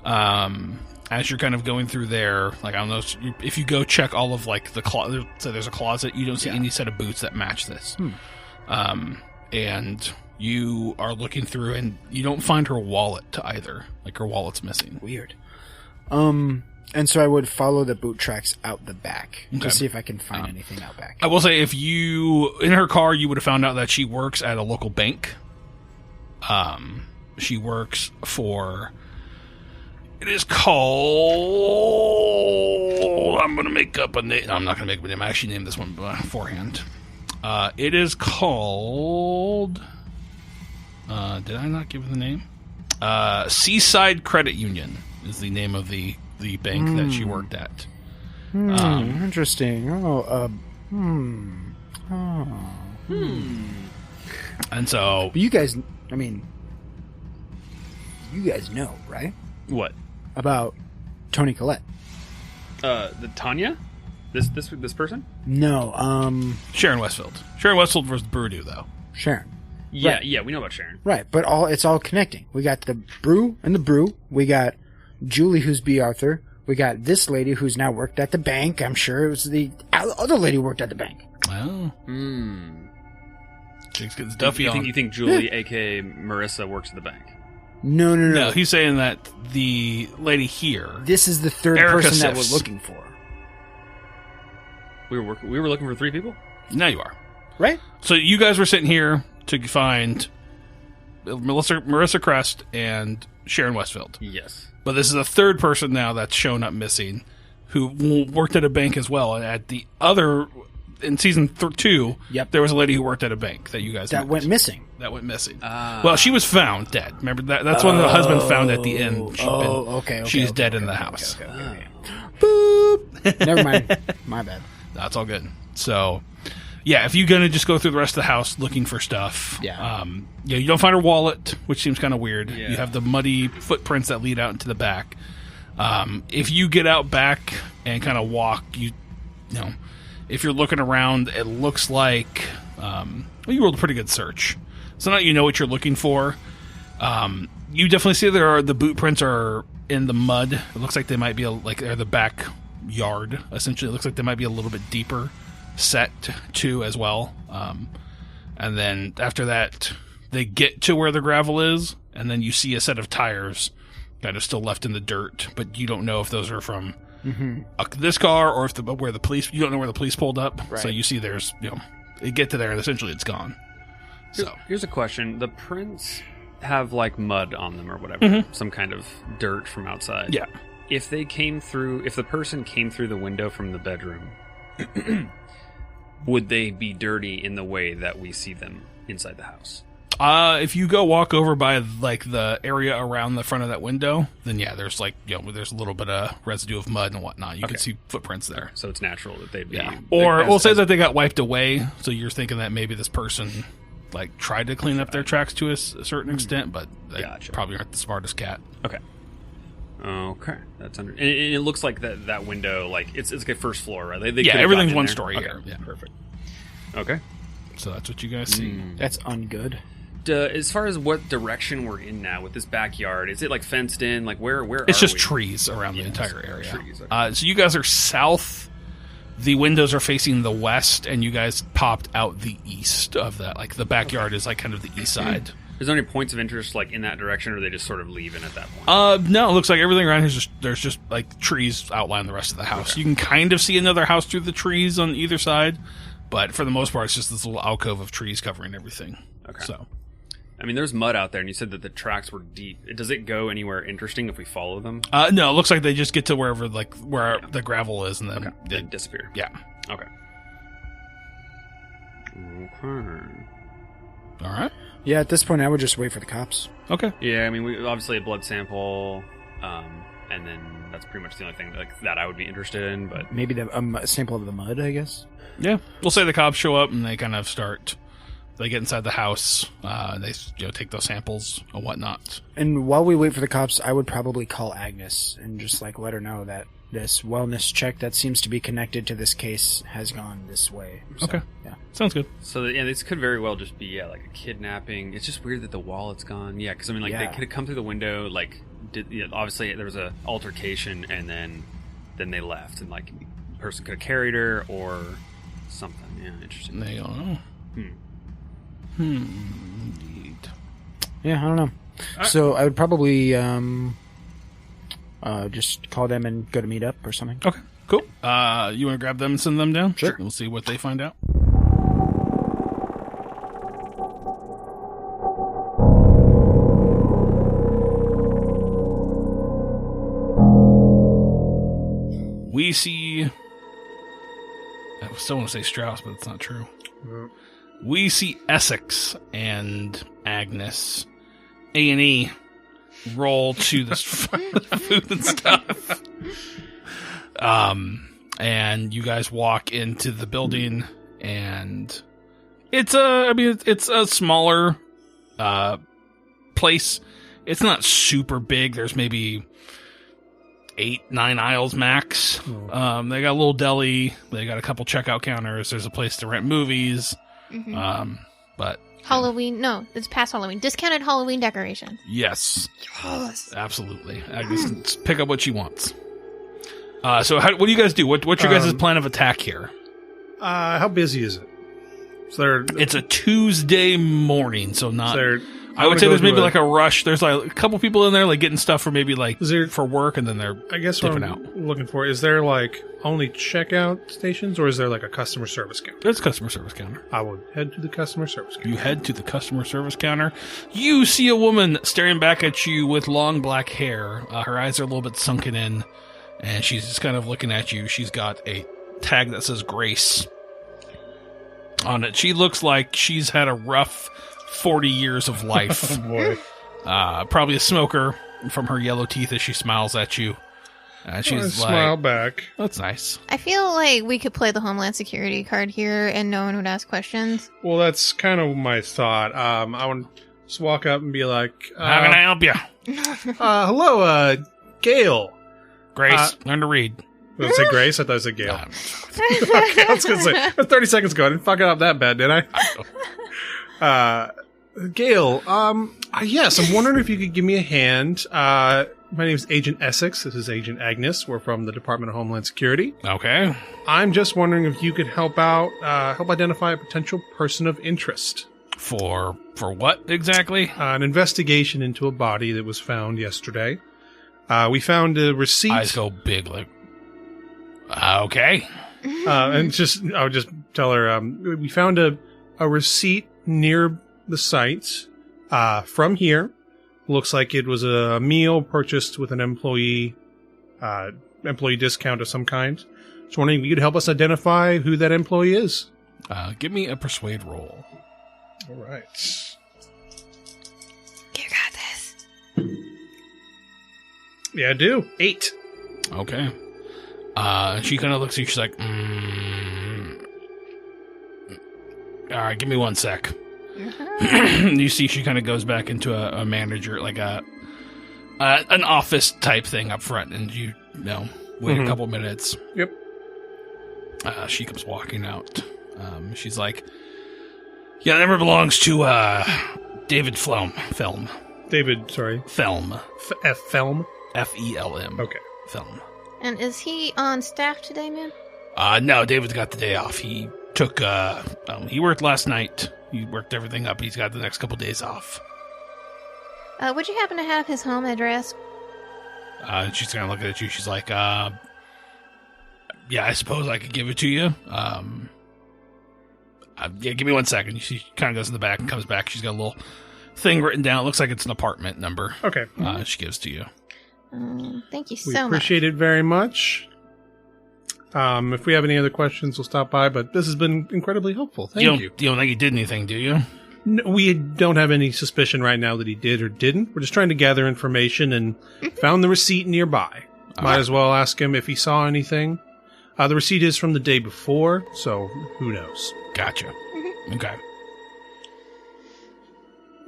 as you're kind of going through there, I don't know if you go check all of the closet. So there's a closet. You don't see any set of boots that match this. And you are looking through and you don't find her wallet either. Her wallet's missing. Weird. And so I would follow the boot tracks out the back Okay. to see if I can find anything out back. I will say, if you, in her car, you would have found out that she works at a local bank. She works for, it is called, I'm going to make up a name. I'm not going to make up a name. I actually named this one beforehand. It is called, did I not give the name? Seaside Credit Union is the name of the bank that she worked at. Interesting. And so, But you guys I mean, you guys know, right? What? About Tony Collette. The Tanya? This person? No, Sharon Westfield. Sharon Westfield versus Broodoo, though. Sharon. Yeah, Right. yeah, we know about Sharon. Right, but it's all connecting. We got the brew and the brew. We got Julie, who's B. Arthur. We got this lady who's now worked at the bank. I'm sure it was the other lady who worked at the bank. Oh. Jake's getting stuffy You on. think Julie, aka Marissa, works at the bank? No. No, he's saying that the lady here. This is the third Erica person that Siffs. we're looking for. We were looking for 3 people? Now you are. Right? So you guys were sitting here to find Marissa Crest and Sharon Westfield. Yes. But this is a third person now that's shown up missing who worked at a bank as well. And at the other, in season 2, Yep. there was a lady who worked at a bank that you guys That met. went missing. That went missing. Well, she was found dead. Remember that? That's when the husband found at the end. Okay. She's dead in the house. Boop. Never mind. My bad. That's all good. So, yeah, if you're gonna just go through the rest of the house looking for stuff, Yeah. you don't find her wallet, which seems kind of weird. Yeah. You have the muddy footprints that lead out into the back. If you get out back and kind of walk, you know, if you're looking around, it looks like you rolled a pretty good search. So now you know what you're looking for. You definitely see the boot prints are in the mud. It looks like they might be they're the backyard. Essentially, it looks like they might be a little bit deeper set too as well. And then after that, they get to where the gravel is, and then you see a set of tires kind of still left in the dirt, but you don't know if those are from this car or if where the police. You don't know where the police pulled up, Right. so you see there's you get to there and essentially it's gone. So Here's a question. The prints have like mud on them or whatever. Some kind of dirt from outside. yeah. If the person came through the window from the bedroom, would they be dirty in the way that we see them inside the house? If you go walk over by like the area around the front of that window, then yeah, there's there's a little bit of residue of mud and whatnot. You can see footprints there. So it's natural that they'd be. Yeah. Or we'll say that they got wiped away, so you're thinking that maybe this person like tried to clean up their tracks to a certain extent, but they Gotcha. probably aren't the smartest cat. Okay. Okay, that's under. And it looks like that window, like it's like a first floor, right? They Yeah, could've everything's gotten in one there. story Okay, here. Yeah. perfect. Okay. So that's what you guys see. That's ungood. As far as what direction we're in now with this backyard, is it like fenced in? Like where It's are just we? trees around the Yeah, entire just area. trees, okay. So you guys are south. The windows are facing the west, and you guys popped out the east of that. Like the backyard is like kind of the east side. Is there any points of interest like in that direction, or are they just sort of leaving at that point? No, it looks like everything around here is there's just like trees outline the rest of the house. Okay. You can kind of see another house through the trees on either side, but for the most part, it's just this little alcove of trees covering everything. Okay. So I mean, there's mud out there, and you said that the tracks were deep. Does it go anywhere interesting if we follow them? no, it looks like they just get to where the gravel is, and then They disappear. yeah. Okay. All right. Yeah, at this point, I would just wait for the cops. Okay. Yeah, I mean, we obviously a blood sample, and then that's pretty much the only thing that I would be interested in. But Maybe a sample of the mud, I guess. Yeah, we'll say the cops show up and they kind of they get inside the house. They take those samples and whatnot. And while we wait for the cops, I would probably call Agnes and just let her know that this wellness check that seems to be connected to this case has gone this way. So, Okay. Yeah. Sounds good. so yeah, this could very well just be like a kidnapping. It's just weird that the wallet's gone. Yeah, because I mean, they Yeah. could have come through the window. Obviously there was a altercation, and then they left, and the person could have carried her or something. Yeah, interesting. They don't know. Indeed. Yeah, I don't know. So I would probably just call them and go to meet up or something. Okay. Cool. You want to grab them and send them down? Sure. We'll see what they find out. We see. I still want to say Strauss, but it's not true. We see Essex and Agnes. A&E roll to this food and stuff. And you guys walk into the building, and it's a smaller place, it's not super big. There's maybe 8-9 aisles max. They got a little deli. They got a couple checkout counters. There's a place to rent movies. But Halloween. No, it's past Halloween. Discounted Halloween decorations. yes, absolutely. Agnes can pick up what she wants. So what do you guys do? What's your guys' plan of attack here? How busy is it? Is there? It's a Tuesday morning, so not. I would wanna say go there's maybe to like a rush. There's like a couple people in there like getting stuff for maybe like Is there- for work, and then they're I guess what dipping I'm out. looking for is there like only checkout stations, or is there like a customer service counter? There's a customer service counter. I will head to the customer service counter. You head to the customer service counter. You see a woman staring back at you with long black hair. Her eyes are a little bit sunken in, and she's just kind of looking at you. She's got a tag that says Grace on it. She looks like she's had a rough 40 years of life. Boy. Probably a smoker from her yellow teeth as she smiles at you. And she's like, smile back. that's nice. I feel like we could play the Homeland Security card here, and no one would ask questions. Well, that's kind of my thought. I would just walk up and be like, How can I help you? hello, Gail. Grace, learn to read. Did I say Grace? I thought I said Gail. Um, Okay, I was going to say, that's 30 seconds ago. I didn't fuck it up that bad, did I? Gail, yes, I'm wondering if you could give me a hand. My name is Agent Essex. This is Agent Agnes. We're from the Department of Homeland Security. okay. I'm just wondering if you could help out, help identify a potential person of interest. For what exactly? An investigation into a body that was found yesterday. We found a receipt. Eyes go big, like, okay. And I'll just tell her, we found a receipt near the site, from here. Looks like it was a meal purchased with an employee discount of some kind. Just wondering if you could help us identify who that employee is. Give me a persuade roll. All right. You got this. Yeah, I do. 8. Okay. She kind of looks at you. She's like, all right, give me 1 sec. You see, she kind of goes back into a manager, like an office type thing up front, and you know, wait a couple minutes. Yep. She comes walking out. She's like, yeah, that number belongs to David Film. David, sorry. Film. Film? F-E-L-M. Okay. Film. And is he on staff today, man? No, David's got the day off. He took, he worked last night. He worked everything up. He's got the next couple days off. Would you happen to have his home address? She's kind of looking at you. She's like, yeah, I suppose I could give it to you. Yeah, give me 1 second. She kind of goes in the back and comes back. She's got a little thing written down. It looks like it's an apartment number. Okay. She gives to you. Thank you We so much. appreciate it very much. If we have any other questions, we'll stop by, but this has been incredibly helpful. Thank you. You don't think he did anything, do you? No, we don't have any suspicion right now that he did or didn't. We're just trying to gather information and found the receipt nearby. Might as well ask him if he saw anything. The receipt is from the day before, so who knows? Gotcha. Okay.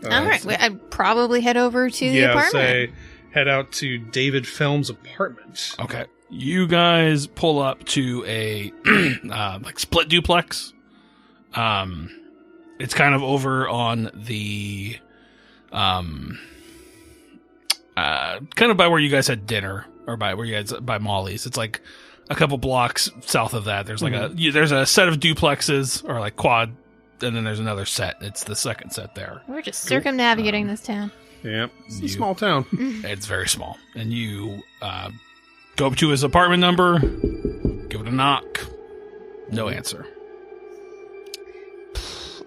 All right. I'd probably head over to the apartment. Say head out to David Film's apartment. Okay. You guys pull up to a like split duplex. It's kind of over on the kind of by where you guys had dinner, or by where you guys by Molly's. It's like a couple blocks south of that. There's like there's a set of duplexes, or like quad, and then there's another set. It's the second set there. We're just circumnavigating this town. Yep. It's a small town. It's very small. And you go up to his apartment number, give it a knock. No answer.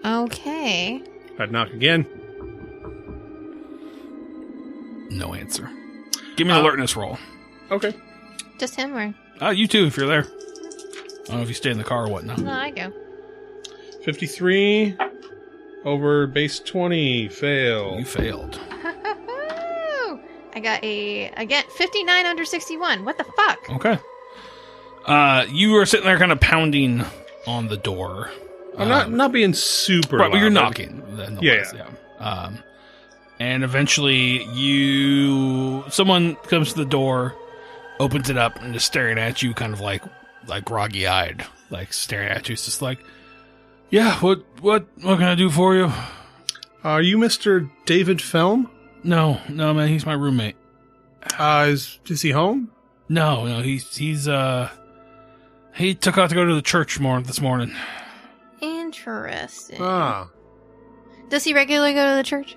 Okay. I'd knock again. No answer. Give me an alertness roll. Okay. Just him or? You too, if you're there. I don't know if you stay in the car or whatnot. No, I go. 53 over base 20. Fail. You failed. I got again, 59 under 61. What the fuck? Okay. You are sitting there kind of pounding on the door. I'm not being super Right, but you're loud, knocking. Yeah. And eventually someone comes to the door, opens it up, and is staring at you kind of like groggy-eyed, like staring at you. It's just like, yeah, what can I do for you? Are you Mr. David Felm? No, man, he's my roommate. Is he home? No, he's he took out to go to the church this morning. Interesting. Ah. Does he regularly go to the church?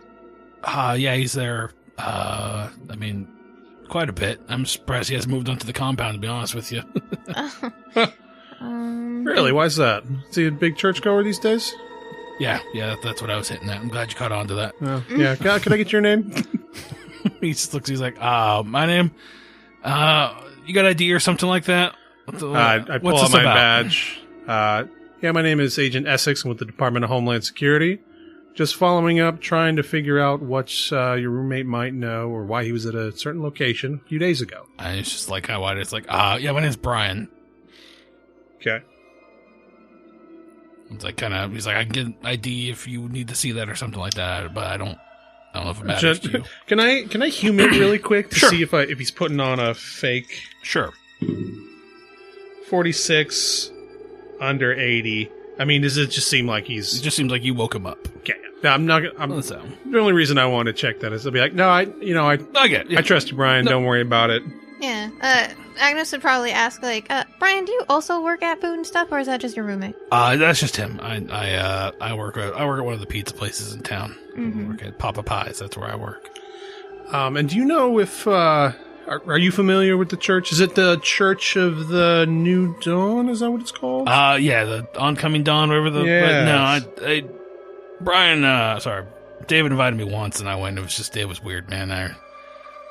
Yeah, he's there. I mean, quite a bit. I'm surprised he hasn't moved onto the compound, to be honest with you. Really? Why is that? Is he a big churchgoer these days? Yeah, that's what I was hitting at. I'm glad you caught on to that. Yeah. Can I get your name? He just looks, he's like, my name? You got ID or something like that? I pull out my badge. Yeah, my name is Agent Essex. I'm with the Department of Homeland Security. Just following up, trying to figure out what your roommate might know or why he was at a certain location a few days ago. And it's just like, how wide? It's like, yeah, my name's Brian. Okay. It's like he's like, I can get ID if you need to see that or something like that, but I don't know if it matters to you. Can I human really quick to Sure. see if he's putting on a fake? Sure. 46 under 80. I mean, does it just seem like he's... It just seems like you woke him up. Okay. No, I'm not. So. The only reason I want to check that is I'll be like, no, I get it. Yeah. I trust you, Brian. No. Don't worry about it. Yeah. Agnes would probably ask, like, Brian, do you also work at Food and Stuff, or is that just your roommate? That's just him. I work at one of the pizza places in town. I work at Papa Pies. That's where I work. And do you know if are you familiar with the church? Is it the Church of the New Dawn? Is that what it's called? Yeah, the Oncoming Dawn, whatever the. Yes. No, David invited me once, and I went. It was weird, man.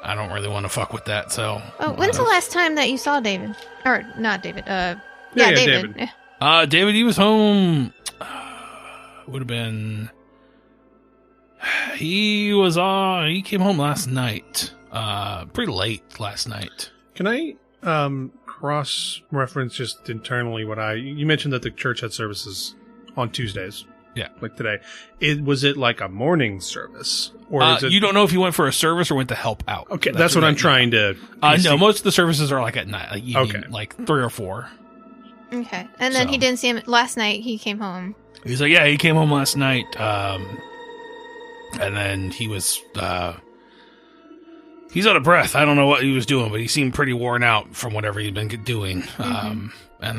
I don't really want to fuck with that. So. Oh, when's the last time that you saw David? Or not David? Yeah, David. David. Yeah. David, he was home. Would have been. He came home last night. Pretty late last night. Can I cross-reference just internally what you mentioned that the church had services on Tuesdays. Yeah. Like today. Was it like a morning service? Or is it... You don't know if he went for a service or went to help out. Okay, that's what I'm trying to... No, most of the services are like at night, like evening, Okay. like 3 or 4. Okay. And then So. he didn't see him last night. He came home. He's like, yeah, he came home last night, and then he was, he's out of breath. I don't know what he was doing, but he seemed pretty worn out from whatever he'd been doing. And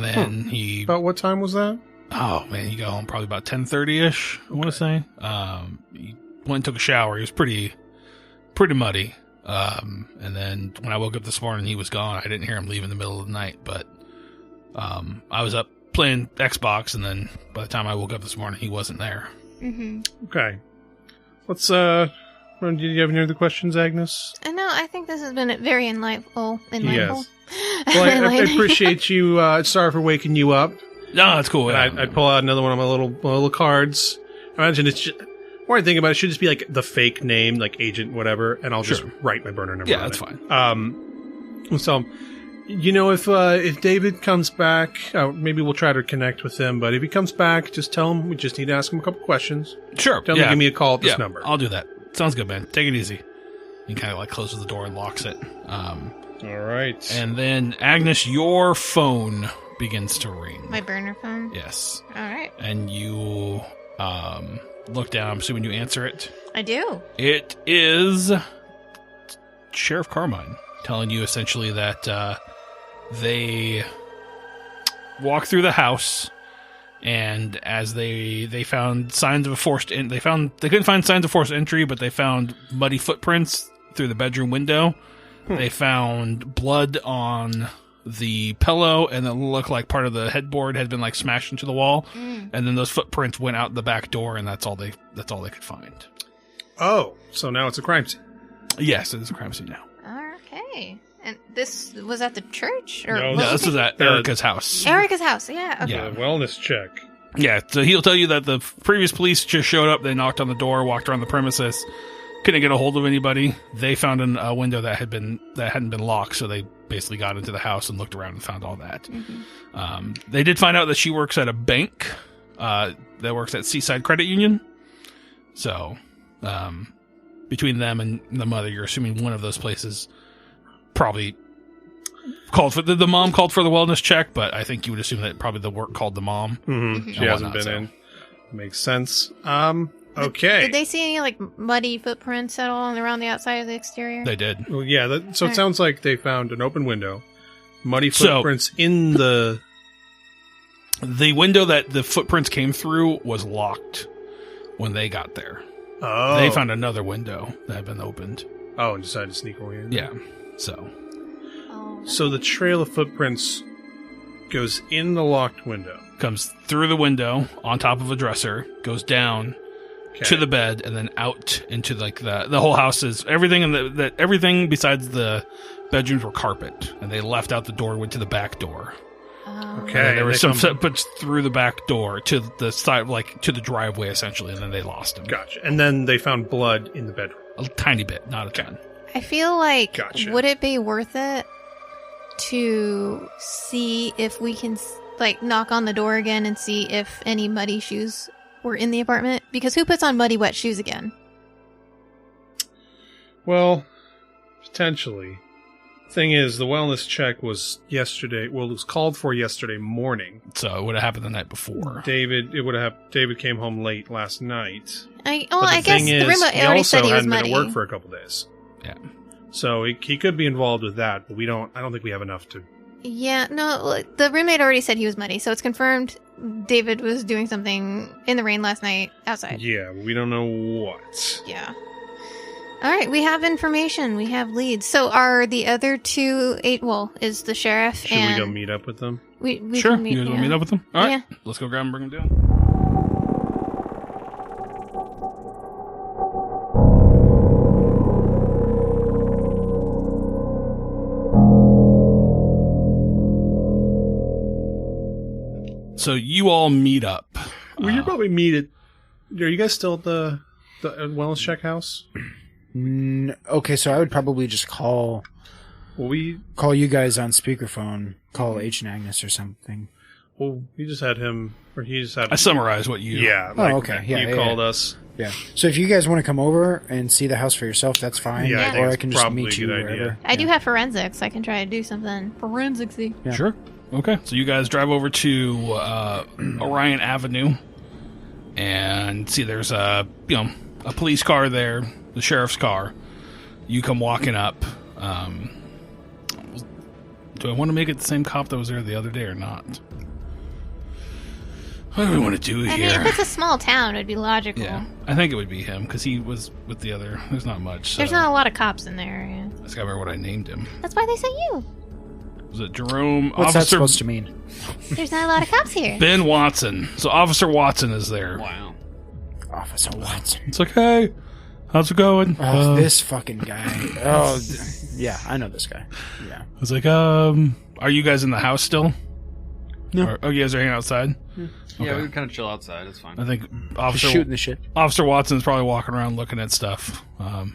then he... About what time was that? Oh, man, he got home probably about 10:30-ish, I want to say. He went and took a shower. He was pretty muddy. And then when I woke up this morning, he was gone. I didn't hear him leave in the middle of the night, but I was up playing Xbox, and then by the time I woke up this morning, he wasn't there. Okay. Let's, do you have any other questions, Agnes? No, I think this has been very insightful. Yes. Well, I appreciate you. Sorry for waking you up. No, that's cool. And I'd pull out another one of my little cards. I imagine it's just, more I think about it, should just be like the fake name, like agent whatever, and I'll just write my burner number. Yeah, on that's it. fine. So, you know, if David comes back, maybe we'll try to connect with him. But if he comes back, just tell him we just need to ask him a couple questions. Sure. Tell him to give me a call at this Yeah, number. I'll do that. Sounds good, man. Take it easy. He kind of like closes the door and locks it. All right. And then, Agnes, your phone begins to ring. My burner phone? Yes. All right. And you look down. I'm assuming you answer it. I do. It is Sheriff Carmine telling you essentially that they walk through the house, and as they found signs of a forced they couldn't find signs of forced entry, but they found muddy footprints through the bedroom window. They found blood on the pillow, and it looked like part of the headboard had been like smashed into the wall. And then those footprints went out the back door, and that's all they could find. Oh, so now it's a crime scene. Yes, it is a crime scene now. Okay. And this was at the church? Or No, No, this is at Erica's house. Erica's house. Yeah. Okay. Yeah. A wellness check. Yeah, so he'll tell you that the previous police just showed up. They knocked on the door, walked around the premises, couldn't get a hold of anybody. They found a window that hadn't been locked, so they basically got into the house and looked around and found all that. They did find out that she works at a bank that works at Seaside Credit Union. So, between them and the mother, you're assuming one of those places probably called for the mom called for the wellness check, but I think you would assume that probably the work called the mom. Mm-hmm. She hasn't been in. Makes sense. Okay. Did they see any like muddy footprints at all around the outside of the exterior? They did. Well, yeah. So it sounds like they found an open window, muddy footprints in the. The window that the footprints came through was locked when they got there. Oh. They found another window that had been opened. Oh, and decided to sneak away in. Yeah. So. So the trail of footprints goes in the locked window. Comes through the window on top of a dresser, goes down to the bed, and then out into like the whole house is everything everything besides the bedrooms were carpet, and they left out the door, went to the back door. Okay. And there was some footprints through the back door to the side, like to the driveway essentially, and then they lost him. Gotcha. And then they found blood in the bedroom. A tiny bit, not a ton. I feel like Would it be worth it to see if we can like knock on the door again and see if any muddy shoes were in the apartment? Because who puts on muddy wet shoes again? Well, potentially. Thing is, the wellness check was yesterday. Well, it was called for yesterday morning. So it would have happened the night before. David came home late last night. I guess the room already said he was muddy. Been at work for a couple days. Yeah. So he could be involved with that, but I don't think we have enough to. Yeah, no, the roommate already said he was muddy, so it's confirmed David was doing something in the rain last night outside. Yeah, we don't know what. Yeah. All right, we have information. We have leads. So are the other two is the sheriff Should we go meet up with them? We sure. Can meet, you guys want to meet up with them? All right. Yeah. Let's go grab them and bring them down. So you all meet up. Well, you probably meet at. Are you guys still at the wellness check house? Okay, so I would probably just call you guys on speakerphone. Call Agent Agnes or something. Well, he just had. I summarized what you. Yeah. Okay. Yeah. You called us. Yeah. So if you guys want to come over and see the house for yourself, that's fine. Yeah. I think or I it's can just probably meet a you good wherever. idea. I do have forensics. I can try to do something forensicsy. Yeah. Sure. Okay. So you guys drive over to Orion Avenue and see there's a police car there, the sheriff's car. You come walking up. Do I want to make it the same cop that was there the other day or not? What do we want to do I here? mean, if it's a small town, it would be logical. Yeah, I think it would be him because he was with the other. There's not much. So. There's not a lot of cops in there. Yeah. I just gotta remember what I named him. That's why they say you. Was it Jerome? What's that supposed to mean? There's not a lot of cops here. Ben Watson. So Officer Watson is there. Wow. Officer Watson. It's like, hey, how's it going? Oh, this fucking guy. Oh, yeah, I know this guy. Yeah. I was like, are you guys in the house still? No. Or, you guys are hanging outside? Yeah, Okay. we would kind of chill outside. It's fine. I think Shooting the shit. Officer Watson's probably walking around looking at stuff.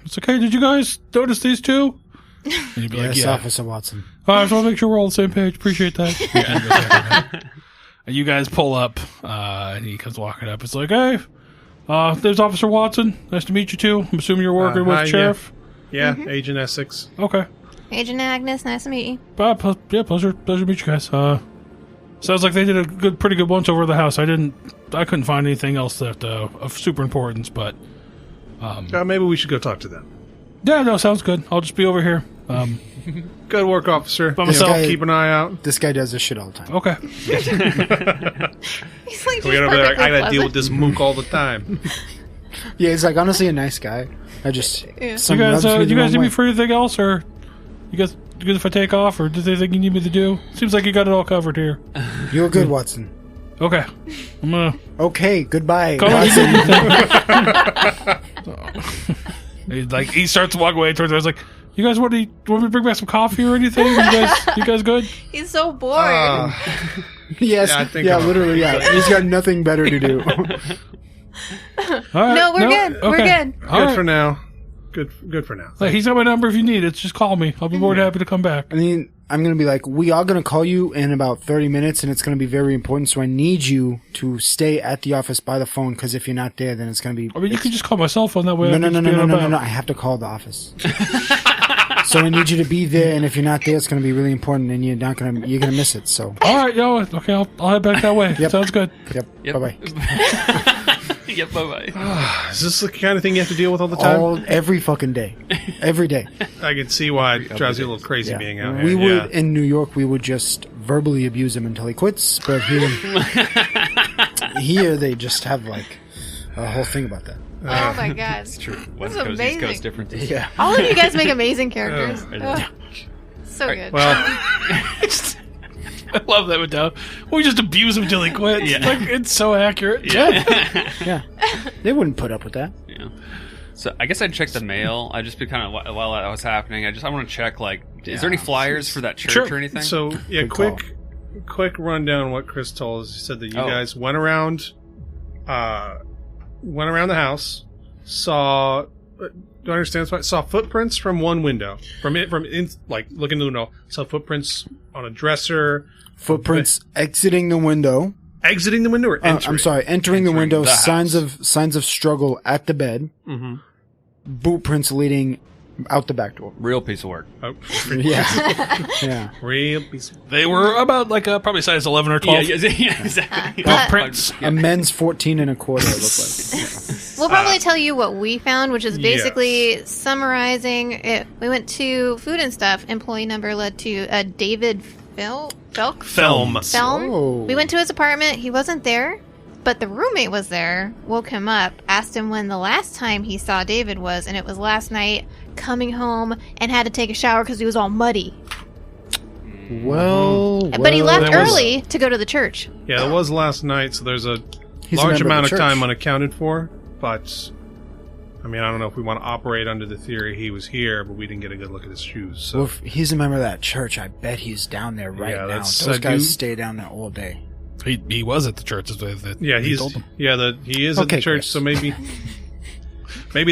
It's like, hey, did you guys notice these two? And you'd be like, Yes, yeah. Officer Watson. All right, so I'll make sure we're all on the same page. Appreciate that. Yeah. And you guys pull up, and he comes walking up. It's like, hey, there's Officer Watson. Nice to meet you, too. I'm assuming you're working with hi, Sheriff? Yeah, Agent Essex. Okay. Agent Agnes, nice to meet you. Pleasure to meet you guys. Sounds like they did a pretty good once over the house. I couldn't find anything else that of super importance, but Maybe we should go talk to them. yeah, no, sounds good. I'll just be over here. Good work, officer. By myself. Keep an eye out. This guy does this shit all the time. Okay. He's like, We get over there. I gotta deal with this mook all the time. Yeah, he's like honestly a nice guy. I just Yeah. some You guys, rubs me the you guys wrong need me way. for anything else, or you guys good if I take off, or does anything you need me to do? Seems like you got it all covered here. You're good, Watson. Okay, I'm gonna Okay, goodbye. go. Watson. He starts to walk away towards. I was like, "You guys want me to bring back some coffee or anything? You guys good?" He's so bored. Yes, Yeah, I think yeah, I'm- literally, yeah. He's got nothing better to do. All right, No, we're good. We're good. All Good right. for now. Good for now. Like, he's got my number if you need it. Just call me. I'll be more than happy to come back. I mean, I'm going to be like, we are going to call you in about 30 minutes, and it's going to be very important, so I need you to stay at the office by the phone, because if you're not there, then it's going to be... I mean, you can just call my cell phone that way. No. I have to call the office. So I need you to be there, and if you're not there, it's going to be really important, and you're going to miss it, so... All right, okay, I'll head back that way. Yep. Sounds good. Yep. Bye-bye. Yep, bye-bye. Is this the kind of thing you have to deal with all the time? Every fucking day. Every day. I can see why it drives you a little crazy being out here. We would, in New York, we would just verbally abuse him until he quits, but here they just have, like, a whole thing about that. Oh my god. It's true. This West is Coast, East amazing. Coast differences. Yeah. All of you guys make amazing characters. I know. So good. Well, I love that, Madonna. We just abuse him till he quits. Yeah. Like, it's so accurate. Yeah. They wouldn't put up with that. Yeah. So I guess I'd check the mail. I'd just be kind of while that was happening. I want to check, like, is there any flyers for that church or anything? so yeah, Good quick rundown on what Chris told us. He said that you guys went around the house, saw. Do I understand? Saw footprints from one window, like looking in the window. Saw footprints on a dresser. Footprints exiting the window. Exiting the window or entering? I'm sorry, entering the window. the Signs of struggle at the bed. Mm-hmm. Boot prints leading out the back door. Real piece of work. Oh, Yeah. real piece. They were about, like, probably size 11 or 12. Yeah, exactly. Prints. A men's 14 and a quarter, it looked like. We'll probably tell you what we found, which is basically summarizing it. We went to food and stuff. Employee number led to a David Felm. Oh. We went to his apartment. He wasn't there, but the roommate was there. Woke him up, asked him when the last time he saw David was, and it was last night, coming home and had to take a shower because he was all muddy. But he left early to go to the church. Yeah, it was last night, so there's a He's a large member amount of of the church. time unaccounted for. But I mean, I don't know if we want to operate under the theory he was here, but we didn't get a good look at his shoes. So Well, if he's a member of that church, I bet he's down there right Yeah, now. that's- Those I guys do- stay down there all day. He was at the church. Is what yeah, he he's told them. he is at the Okay, church. Chris. So maybe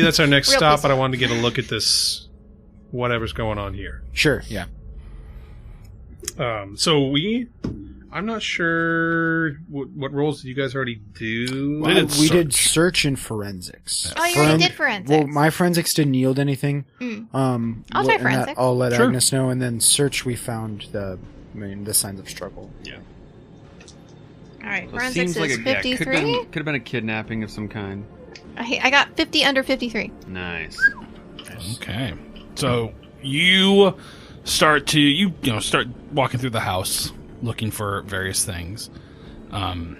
that's our next Real stop. piece But I of- wanted to get a look at this, whatever's going on here. Sure, yeah. So I'm not sure what roles did you guys already do. We did search and forensics. Oh, you already did forensics. Well, my forensics didn't yield anything. I'll try and forensics. I'll let Sure. Agnes know. And then search, we found the signs of struggle. Yeah. All right, So it forensics seems like is could 53. have been a kidnapping of some kind. I got 50 under 53. Nice. Okay. So you start to start walking through the house looking for various things. I'm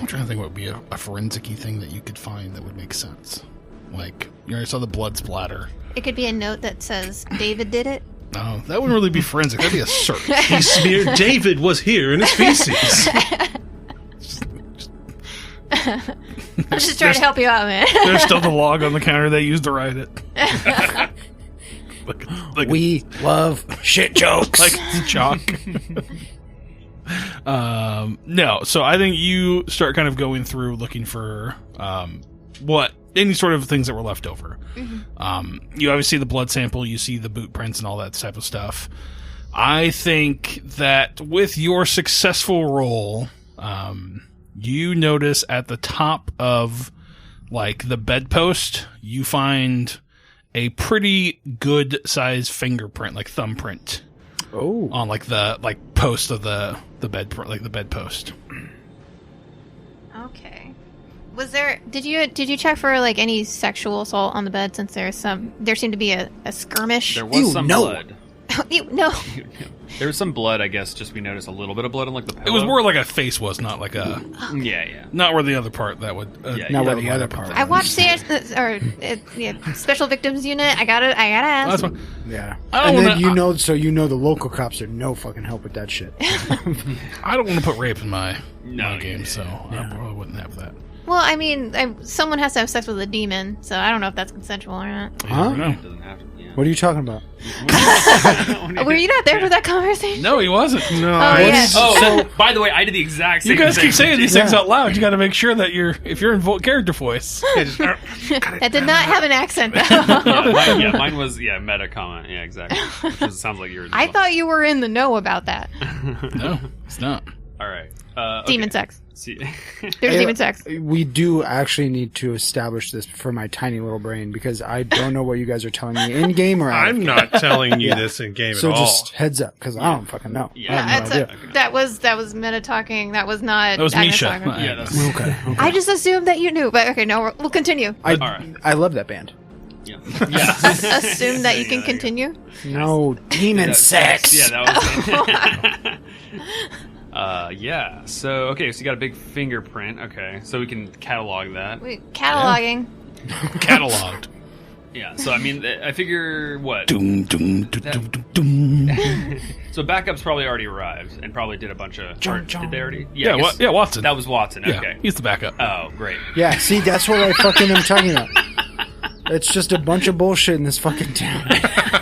trying to think what would be a forensic-y thing that you could find that would make sense. Like, you already saw the blood splatter. It could be a note that says David did it. No, that wouldn't really be forensic. That'd be a search. He smeared David was here in his feces. I'm just trying to help you out, man. There's still the log on the counter they used to write it. like We love shit jokes. like it's chalk. No, so I think you start kind of going through looking for any sort of things that were left over. You obviously see the blood sample, you see the boot prints and all that type of stuff. I think that with your successful roll, you notice at the top of like the bedpost, you find a pretty good size fingerprint, like thumbprint, on like the post of the bed, like the bedpost. Okay. Was there? Did you check for like any sexual assault on the bed? Since there seemed to be a skirmish. There was some blood. Ew, no. There was some blood, I guess. Just we noticed a little bit of blood on like the pillow. It was more like a face was, not like a, yeah. not where the other part that would, Not where the other part. I watched Special Victims Unit. I gotta ask. That's fine. Yeah. I And don't then wanna- the local cops are no fucking help with that shit. I don't want to put rape in my game, yeah. so I probably wouldn't have that. Well, I mean, someone has to have sex with a demon, so I don't know if that's consensual or not. You never know. It doesn't have to. Yeah. What are you talking about? Were you not there for that conversation? No, he wasn't. No. Oh, yeah. Oh, by the way, I did the exact same You guys thing. keep saying these things out loud. You got to make sure that if you're in character voice. That did not have an accent, though. Mine was meta comment. Yeah, exactly. Which sounds like yours. I thought you were in the know about that. No, it's not. All right. Demon sex. See. There's demon sex. We do actually need to establish this for my tiny little brain because I don't know what you guys are telling me in game or out. I'm not telling you Yeah. this in game So at all. just heads up because I don't fucking know. Yeah. I have no idea. That was meta talking. That was not. That was Agnes Misha. talking. Yeah, that's Okay. I just assumed that you knew, but okay, no, we'll continue. I right. I love that band. yeah. Assume that you can continue. No demon sex. Yeah, that was. Yeah. So okay, so you got a big fingerprint. Okay, so we can catalog that. Wait, cataloging. Cataloged. Yeah. So I mean, I figure what. Doom, doom, doom, doom, doom, doom. So backup's probably already arrived and probably did a bunch of. John. Did they already? Yeah, I guess Watson. That was Watson. Yeah, Okay. he's the backup. Oh, great. Yeah. See, that's what I fucking am talking about. It's just a bunch of bullshit in this fucking town.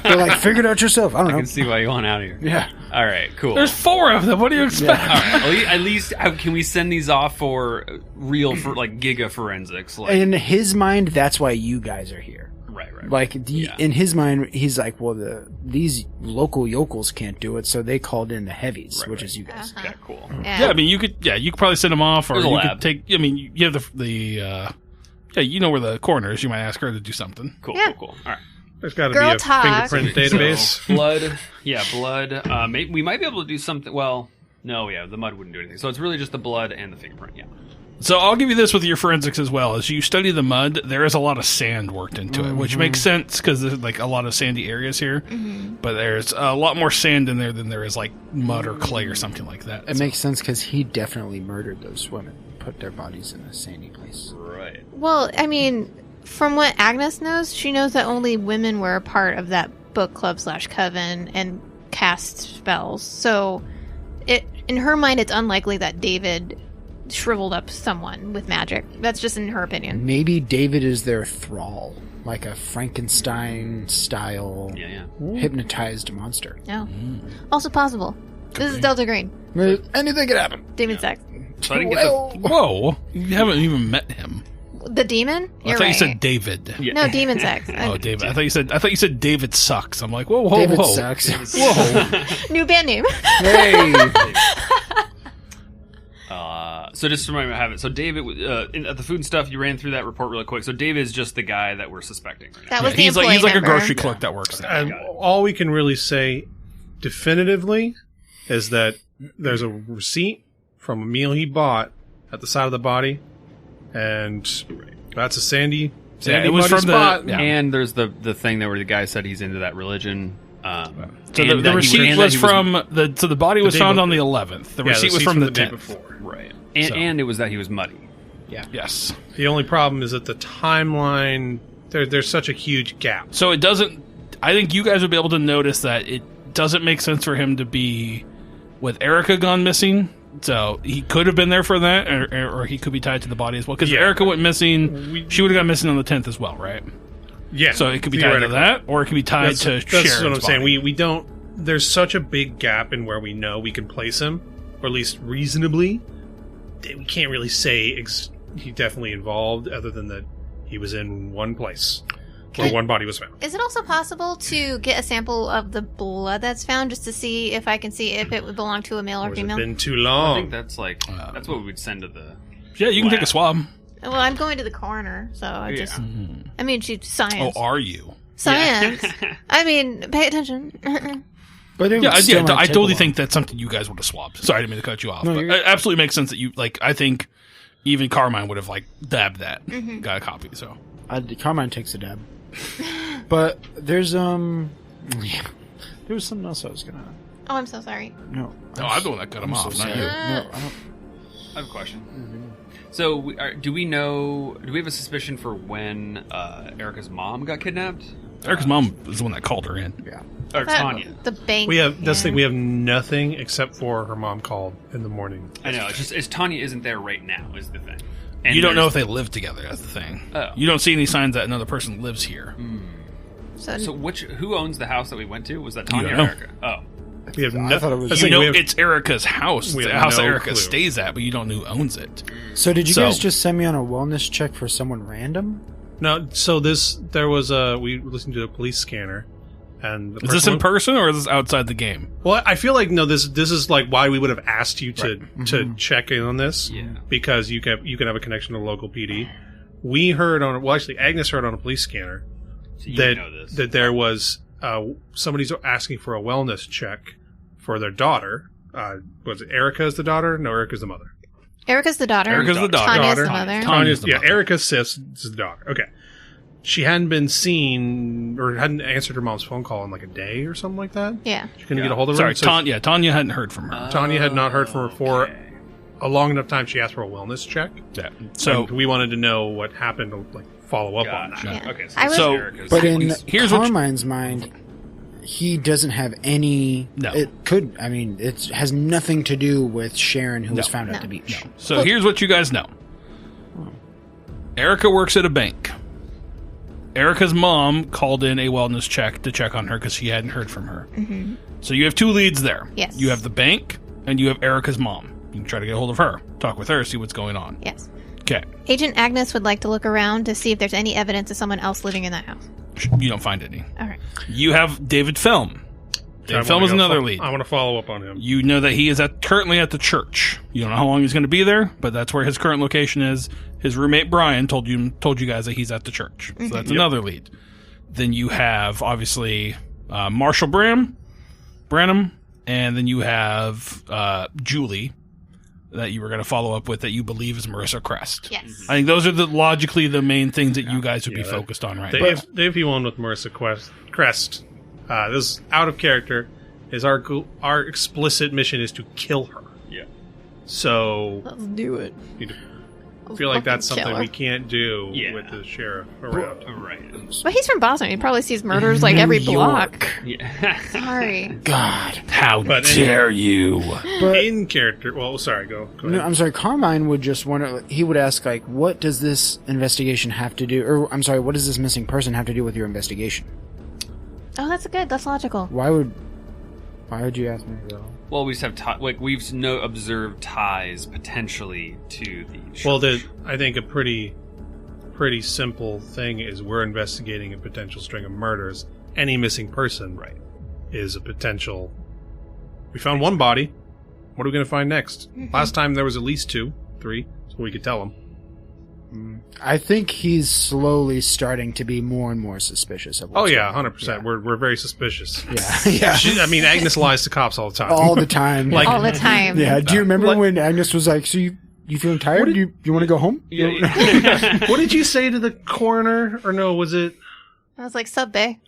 They're like, figure it out yourself. I don't I know. can see why you want out of here. Yeah. All right. Cool. There's 4 of them. What do you expect? All right. At least can we send these off for real for like giga forensics? Like, In his mind, that's why you guys are here. right. Like Yeah. in his mind, he's like, well, these local yokels can't do it, so they called in the heavies, which is you guys. Okay. Cool. Yeah, I mean, you could probably send them off, or There's a you lab. could take. I mean, you have you know where the coroner is. You might ask her to do something. Cool. Yeah. Cool. All right. There's got to Girl be a talk. fingerprint database. So, blood. Yeah, blood. We might be able to do something. Well, no. Yeah, the mud wouldn't do anything. So it's really just the blood and the fingerprint. Yeah. So I'll give you this with your forensics as well. As you study the mud, there is a lot of sand worked into it, which makes sense because there's like a lot of sandy areas here. But there's a lot more sand in there than there is like mud or clay or something like that. It makes sense because he definitely murdered those women, put their bodies in a sandy place. Right. Well, I mean, from what Agnes knows, she knows that only women were a part of that book club / coven and cast spells. So, in her mind, it's unlikely that David shriveled up someone with magic. That's just in her opinion. Maybe David is their thrall, like a Frankenstein-style Yeah. hypnotized monster. No. Also possible. This is Delta Green. Anything could happen. Demon sex. So I didn't get the. Whoa, you haven't even met him. The demon? I thought you said David. Yeah. No, demon sex. Oh, David. I thought you said David sucks. I'm like, whoa, David whoa. sucks. Whoa. New band name. Hey. So just to remember, I have it. So David, at the food and stuff, you ran through that report really quick. So David is just the guy that we're suspecting right now. That was the He's employee like a member. grocery clerk that works there. And all we can really say definitively is that there's a receipt from a meal he bought at the side of the body, and that's a sandy Yeah, it was muddy from the- spot. yeah. And there's the thing there where the guy said he's into that religion. So the receipt was from so the body was day found before. on the 11th. The Yeah, receipt was from the day 10th. before. right, and, So- and it was that he was muddy. Yes. The only problem is that the timeline there's such a huge gap. So it doesn't. I think you guys would be able to notice that it doesn't make sense for him to be with Erica gone missing. So he could have been there for that, or he could be tied to the body as well. Because Yeah. Erica went missing, she would have gone missing on the 10th as well, right? Yeah, So it could be tied to that, or it could be tied to that's Sharon's what I'm saying. body. We don't. There's such a big gap in where we know we can place him, or at least reasonably. We can't really say he definitely involved, other than that he was in one place where one body was found. Is it also possible to get a sample of the blood that's found just to see if I can see if it would belong to a male Or or has it female? been too I long? think that's like that's what we would send to the. Yeah, you can take a lab. swab. Well, I'm going to the coroner, so I just. I mean, she's science. Oh, are you? Science. I mean, pay attention. But it Yeah, would still might I take a totally while. think that's something you guys would have swapped. Sorry, I didn't mean to cut you off. No, but you're- it absolutely makes sense that you like. I think even Carmine would have like dabbed that, got a copy. So Carmine takes a dab. But there's there was something else I was gonna. Oh, I'm so sorry. No. no, I'm the one that cut him I'm so off, not sorry. you. No, I don't. I have a question. So, do we know? Do we have a suspicion for when Erica's mom got kidnapped? Erica's mom was the one that called her in. Yeah. Or Tanya? The bank. We have that's the thing. yeah. We have nothing except for her mom called in the morning. I know. It's just Tanya isn't there right now. Is the thing. And You don't know if there's- they live together. That's the thing. Oh. You don't see any signs that another person lives here. So, So who owns the house that we went to? Was that Tanya You or know. Erica? Oh. We have I thought it was- that's You the thing, know we have- it's Erica's house. we The have house that no Erica clue. stays at, but you don't know who owns it. So did you So- guys just send me on a wellness check for someone random? No, so there was we listened to a police scanner, and the Is this person- in person or is this outside the game? Well, I feel like no. This is like why we would have asked you to Mm-hmm. check in on this, Yeah. because you can have a connection to local PD. We heard actually Agnes heard on a police scanner So you that know this. that there was somebody's asking for a wellness check for their daughter. Was it Erica's the daughter? No, Erica's the mother. Erica's the daughter. Erica's the daughter. Tanya's the Daughter. mother. Tanya's the mother. Erica's sister's the daughter. Okay. She hadn't been seen or hadn't answered her mom's phone call in like a day or something like that. Yeah. She couldn't get a hold of her. Sorry, so Tanya hadn't heard from her. Tanya had not heard from her for Okay. a long enough time. She asked for a wellness check. Yeah. So So we wanted to know what happened to like follow up on Gotcha. that. Yeah. Okay, I was- So- Erica's. But in Here's what you- Carmine's mind, he doesn't have any. No. It could. I mean, it has nothing to do with Sharon, who was No. found at No. the beach. So here's what you guys know. Erica works at a bank. Erica's mom called in a wellness check to check on her because she hadn't heard from her. Mm-hmm. So you have two leads there. Yes. You have the bank and you have Erica's mom. You can try to get a hold of her, talk with her, see what's going on. Yes. Okay. Agent Agnes would like to look around to see if there's any evidence of someone else living in that house. You don't find any. All right. You have David Film. I David Film wanna is go another fo- lead. I want to follow up on him. You know that he is currently at the church. You don't know how long he's going to be there, but that's where his current location is. His roommate Brian told you guys that he's at the church. So that's another lead. Then you have obviously Marshall Branham, and then you have Julie that you were going to follow up with that you believe is Marissa Crest. Yes. I think those are logically the main things that you guys would be that- focused on right The now. AFP one with Marissa Crest. This is out of character. Is our explicit mission is to kill her. Yeah. So Let's do it. I feel like that's something Killer. we can't do Yeah. with the sheriff around. Right. But he's from Boston. He probably sees murders like every block. Yeah. Sorry. God. How But dare you? But In character. Well, sorry. Go ahead. no, I'm sorry. Carmine would just wonder. He would ask, like, "What does this investigation have to do?" Or, I'm sorry, what does this missing person have to do with your investigation? Oh, that's good. That's logical. Why would you ask me that? Well, we just have we've observed ties potentially to the. Well, church. I think a pretty simple thing is we're investigating a potential string of murders. Any missing person, is a potential. We found one body. What are we going to find next? Last time there was at least 2, 3, so we could tell them. I think he's slowly starting to be more and more suspicious of Oh what's yeah, going on. 100%. We're very suspicious. Yeah. I mean, Agnes lies to cops all the time. All the time. Like- All the time. yeah. Do you remember when Agnes was like, "So you feeling tired? You want to go home?" What did you say to the coroner? Or no, was it? I was like, sub bae.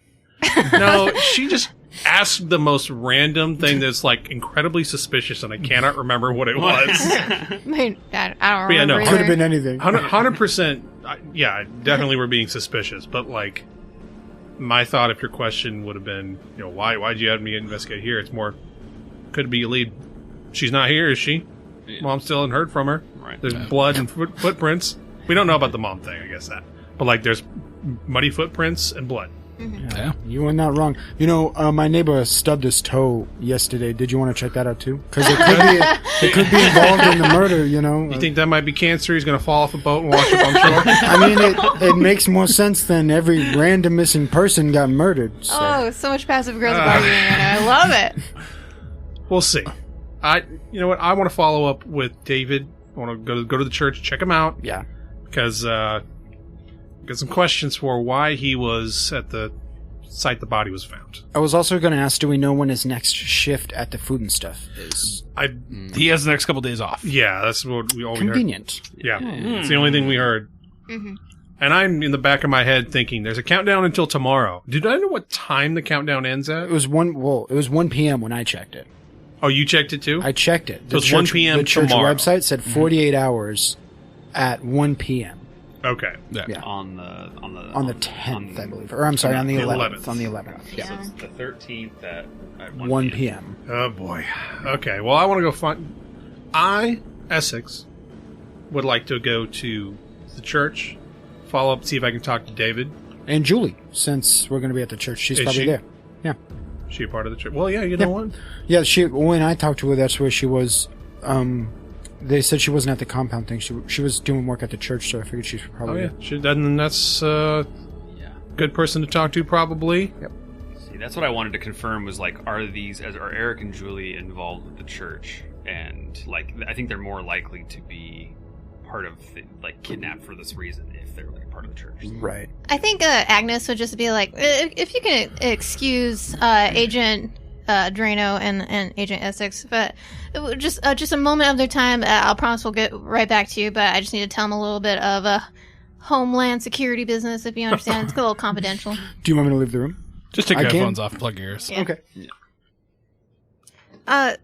No, she just asked the most random thing that's like incredibly suspicious, and I cannot remember what it was. I don't Yeah, remember. no, Could have either. been anything. 100%. Yeah, definitely we're being suspicious. But like, my thought, if your question would have been, why'd you have me investigate here? It's more, could it be a lead? She's not here, is she? Yeah. Mom still hadn't heard from her. Right. There's blood and footprints. We don't know about the mom thing, I guess that. But like, there's muddy footprints and blood. Yeah. You are not wrong. My neighbor stubbed his toe yesterday. Did you want to check that out too? Because it could be involved in the murder. You think that might be cancer? He's going to fall off a boat and wash up on shore? I mean, it makes more sense than every random missing person got murdered. So. Oh, so much passive aggressive arguing right now. I love it. We'll see. You know what? I want to follow up with David. I want to go to the church, check him out, Yeah. because got some questions for why he was at the site the body was found. I was also going to ask, do we know when his next shift at the food and stuff is? He has the next couple days off. Yeah, that's what we all heard. Convenient. Yeah, it's the only thing we heard. Mm-hmm. And I'm in the back of my head thinking, there's a countdown until tomorrow. Did I know what time the countdown ends at? It was 1 p.m. when I checked it. Oh, you checked it too? I checked it. So it's 1 p.m. The church tomorrow. website said 48 hours at 1 p.m. Okay. Yeah. On the On the 10th, I believe. Or I'm sorry, on the 11th. 11th. On the 11th. Yeah. So it's the 13th at 1 p.m. Oh boy. Okay. Well, I want to go find. Essex, would like to go to the church, follow up, see if I can talk to David. And Julie, since we're going to be at the church, she's Is probably she? there. Yeah. She a part of the church? Well, yeah, you know what? Yeah, when I talked to her, that's where she was. They said she wasn't at the compound thing. She was doing work at the church, so I figured she's Oh, probably yeah. there. Then that's good person to talk to, probably. Yep. See, that's what I wanted to confirm was like, are Eric and Julie involved with the church? And like, I think they're more likely to be part of kidnapped for this reason if they're like part of the church. Right. I think Agnes would just be like, if you can excuse Agent Drano and Agent Essex, but just a moment of their time. I'll promise we'll get right back to you, but I just need to tell them a little bit of homeland security business, if you understand. It's a little confidential. Do you want me to leave the room? Just take your I can. headphones off and plug your ears. Yeah. Okay.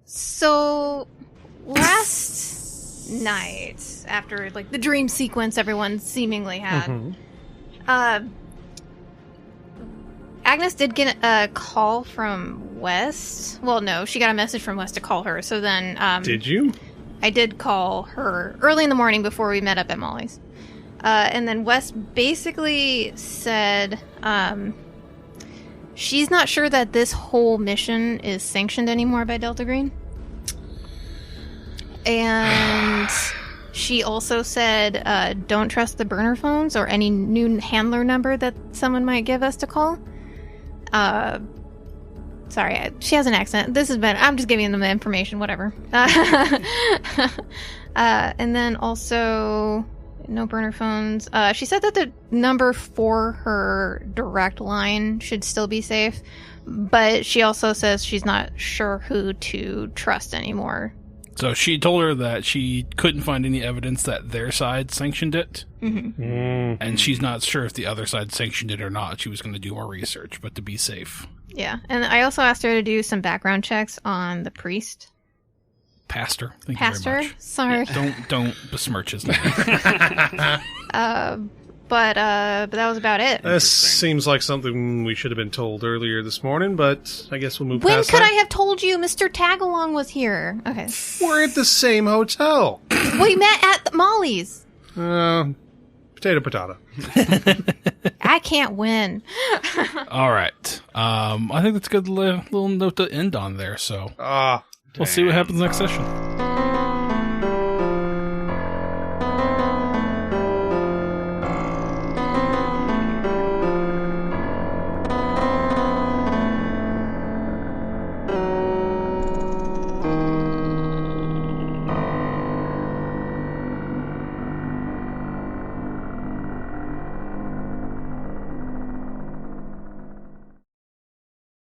So last night, after like the dream sequence everyone seemingly had, Agnes did get a call from West. Well, no, she got a message from West to call her. So then, Did you? I did call her early in the morning before we met up at Molly's. And then West basically said she's not sure that this whole mission is sanctioned anymore by Delta Green. And she also said don't trust the burner phones or any new handler number that someone might give us to call. Sorry, she has an accent. I'm just giving them the information, whatever. And then also, no burner phones. She said that the number for her direct line should still be safe, but she also says she's not sure who to trust anymore. So she told her that she couldn't find any evidence that their side sanctioned it. Mm-hmm. And she's not sure if the other side sanctioned it or not. She was going to do more research, but to be safe. Yeah, and I also asked her to do some background checks on the priest. Pastor. Thank Pastor? you very much. Sorry. Yeah, don't besmirch his name. But that was about it. This seems like something we should have been told earlier this morning, but I guess we'll move When past could that. I have told you Mr. Tagalong was here? Okay. We're at the same hotel. We met at Molly's. Potato. I can't win. All right. I think that's a good little note to end on there. So Ah. we'll see what happens next session.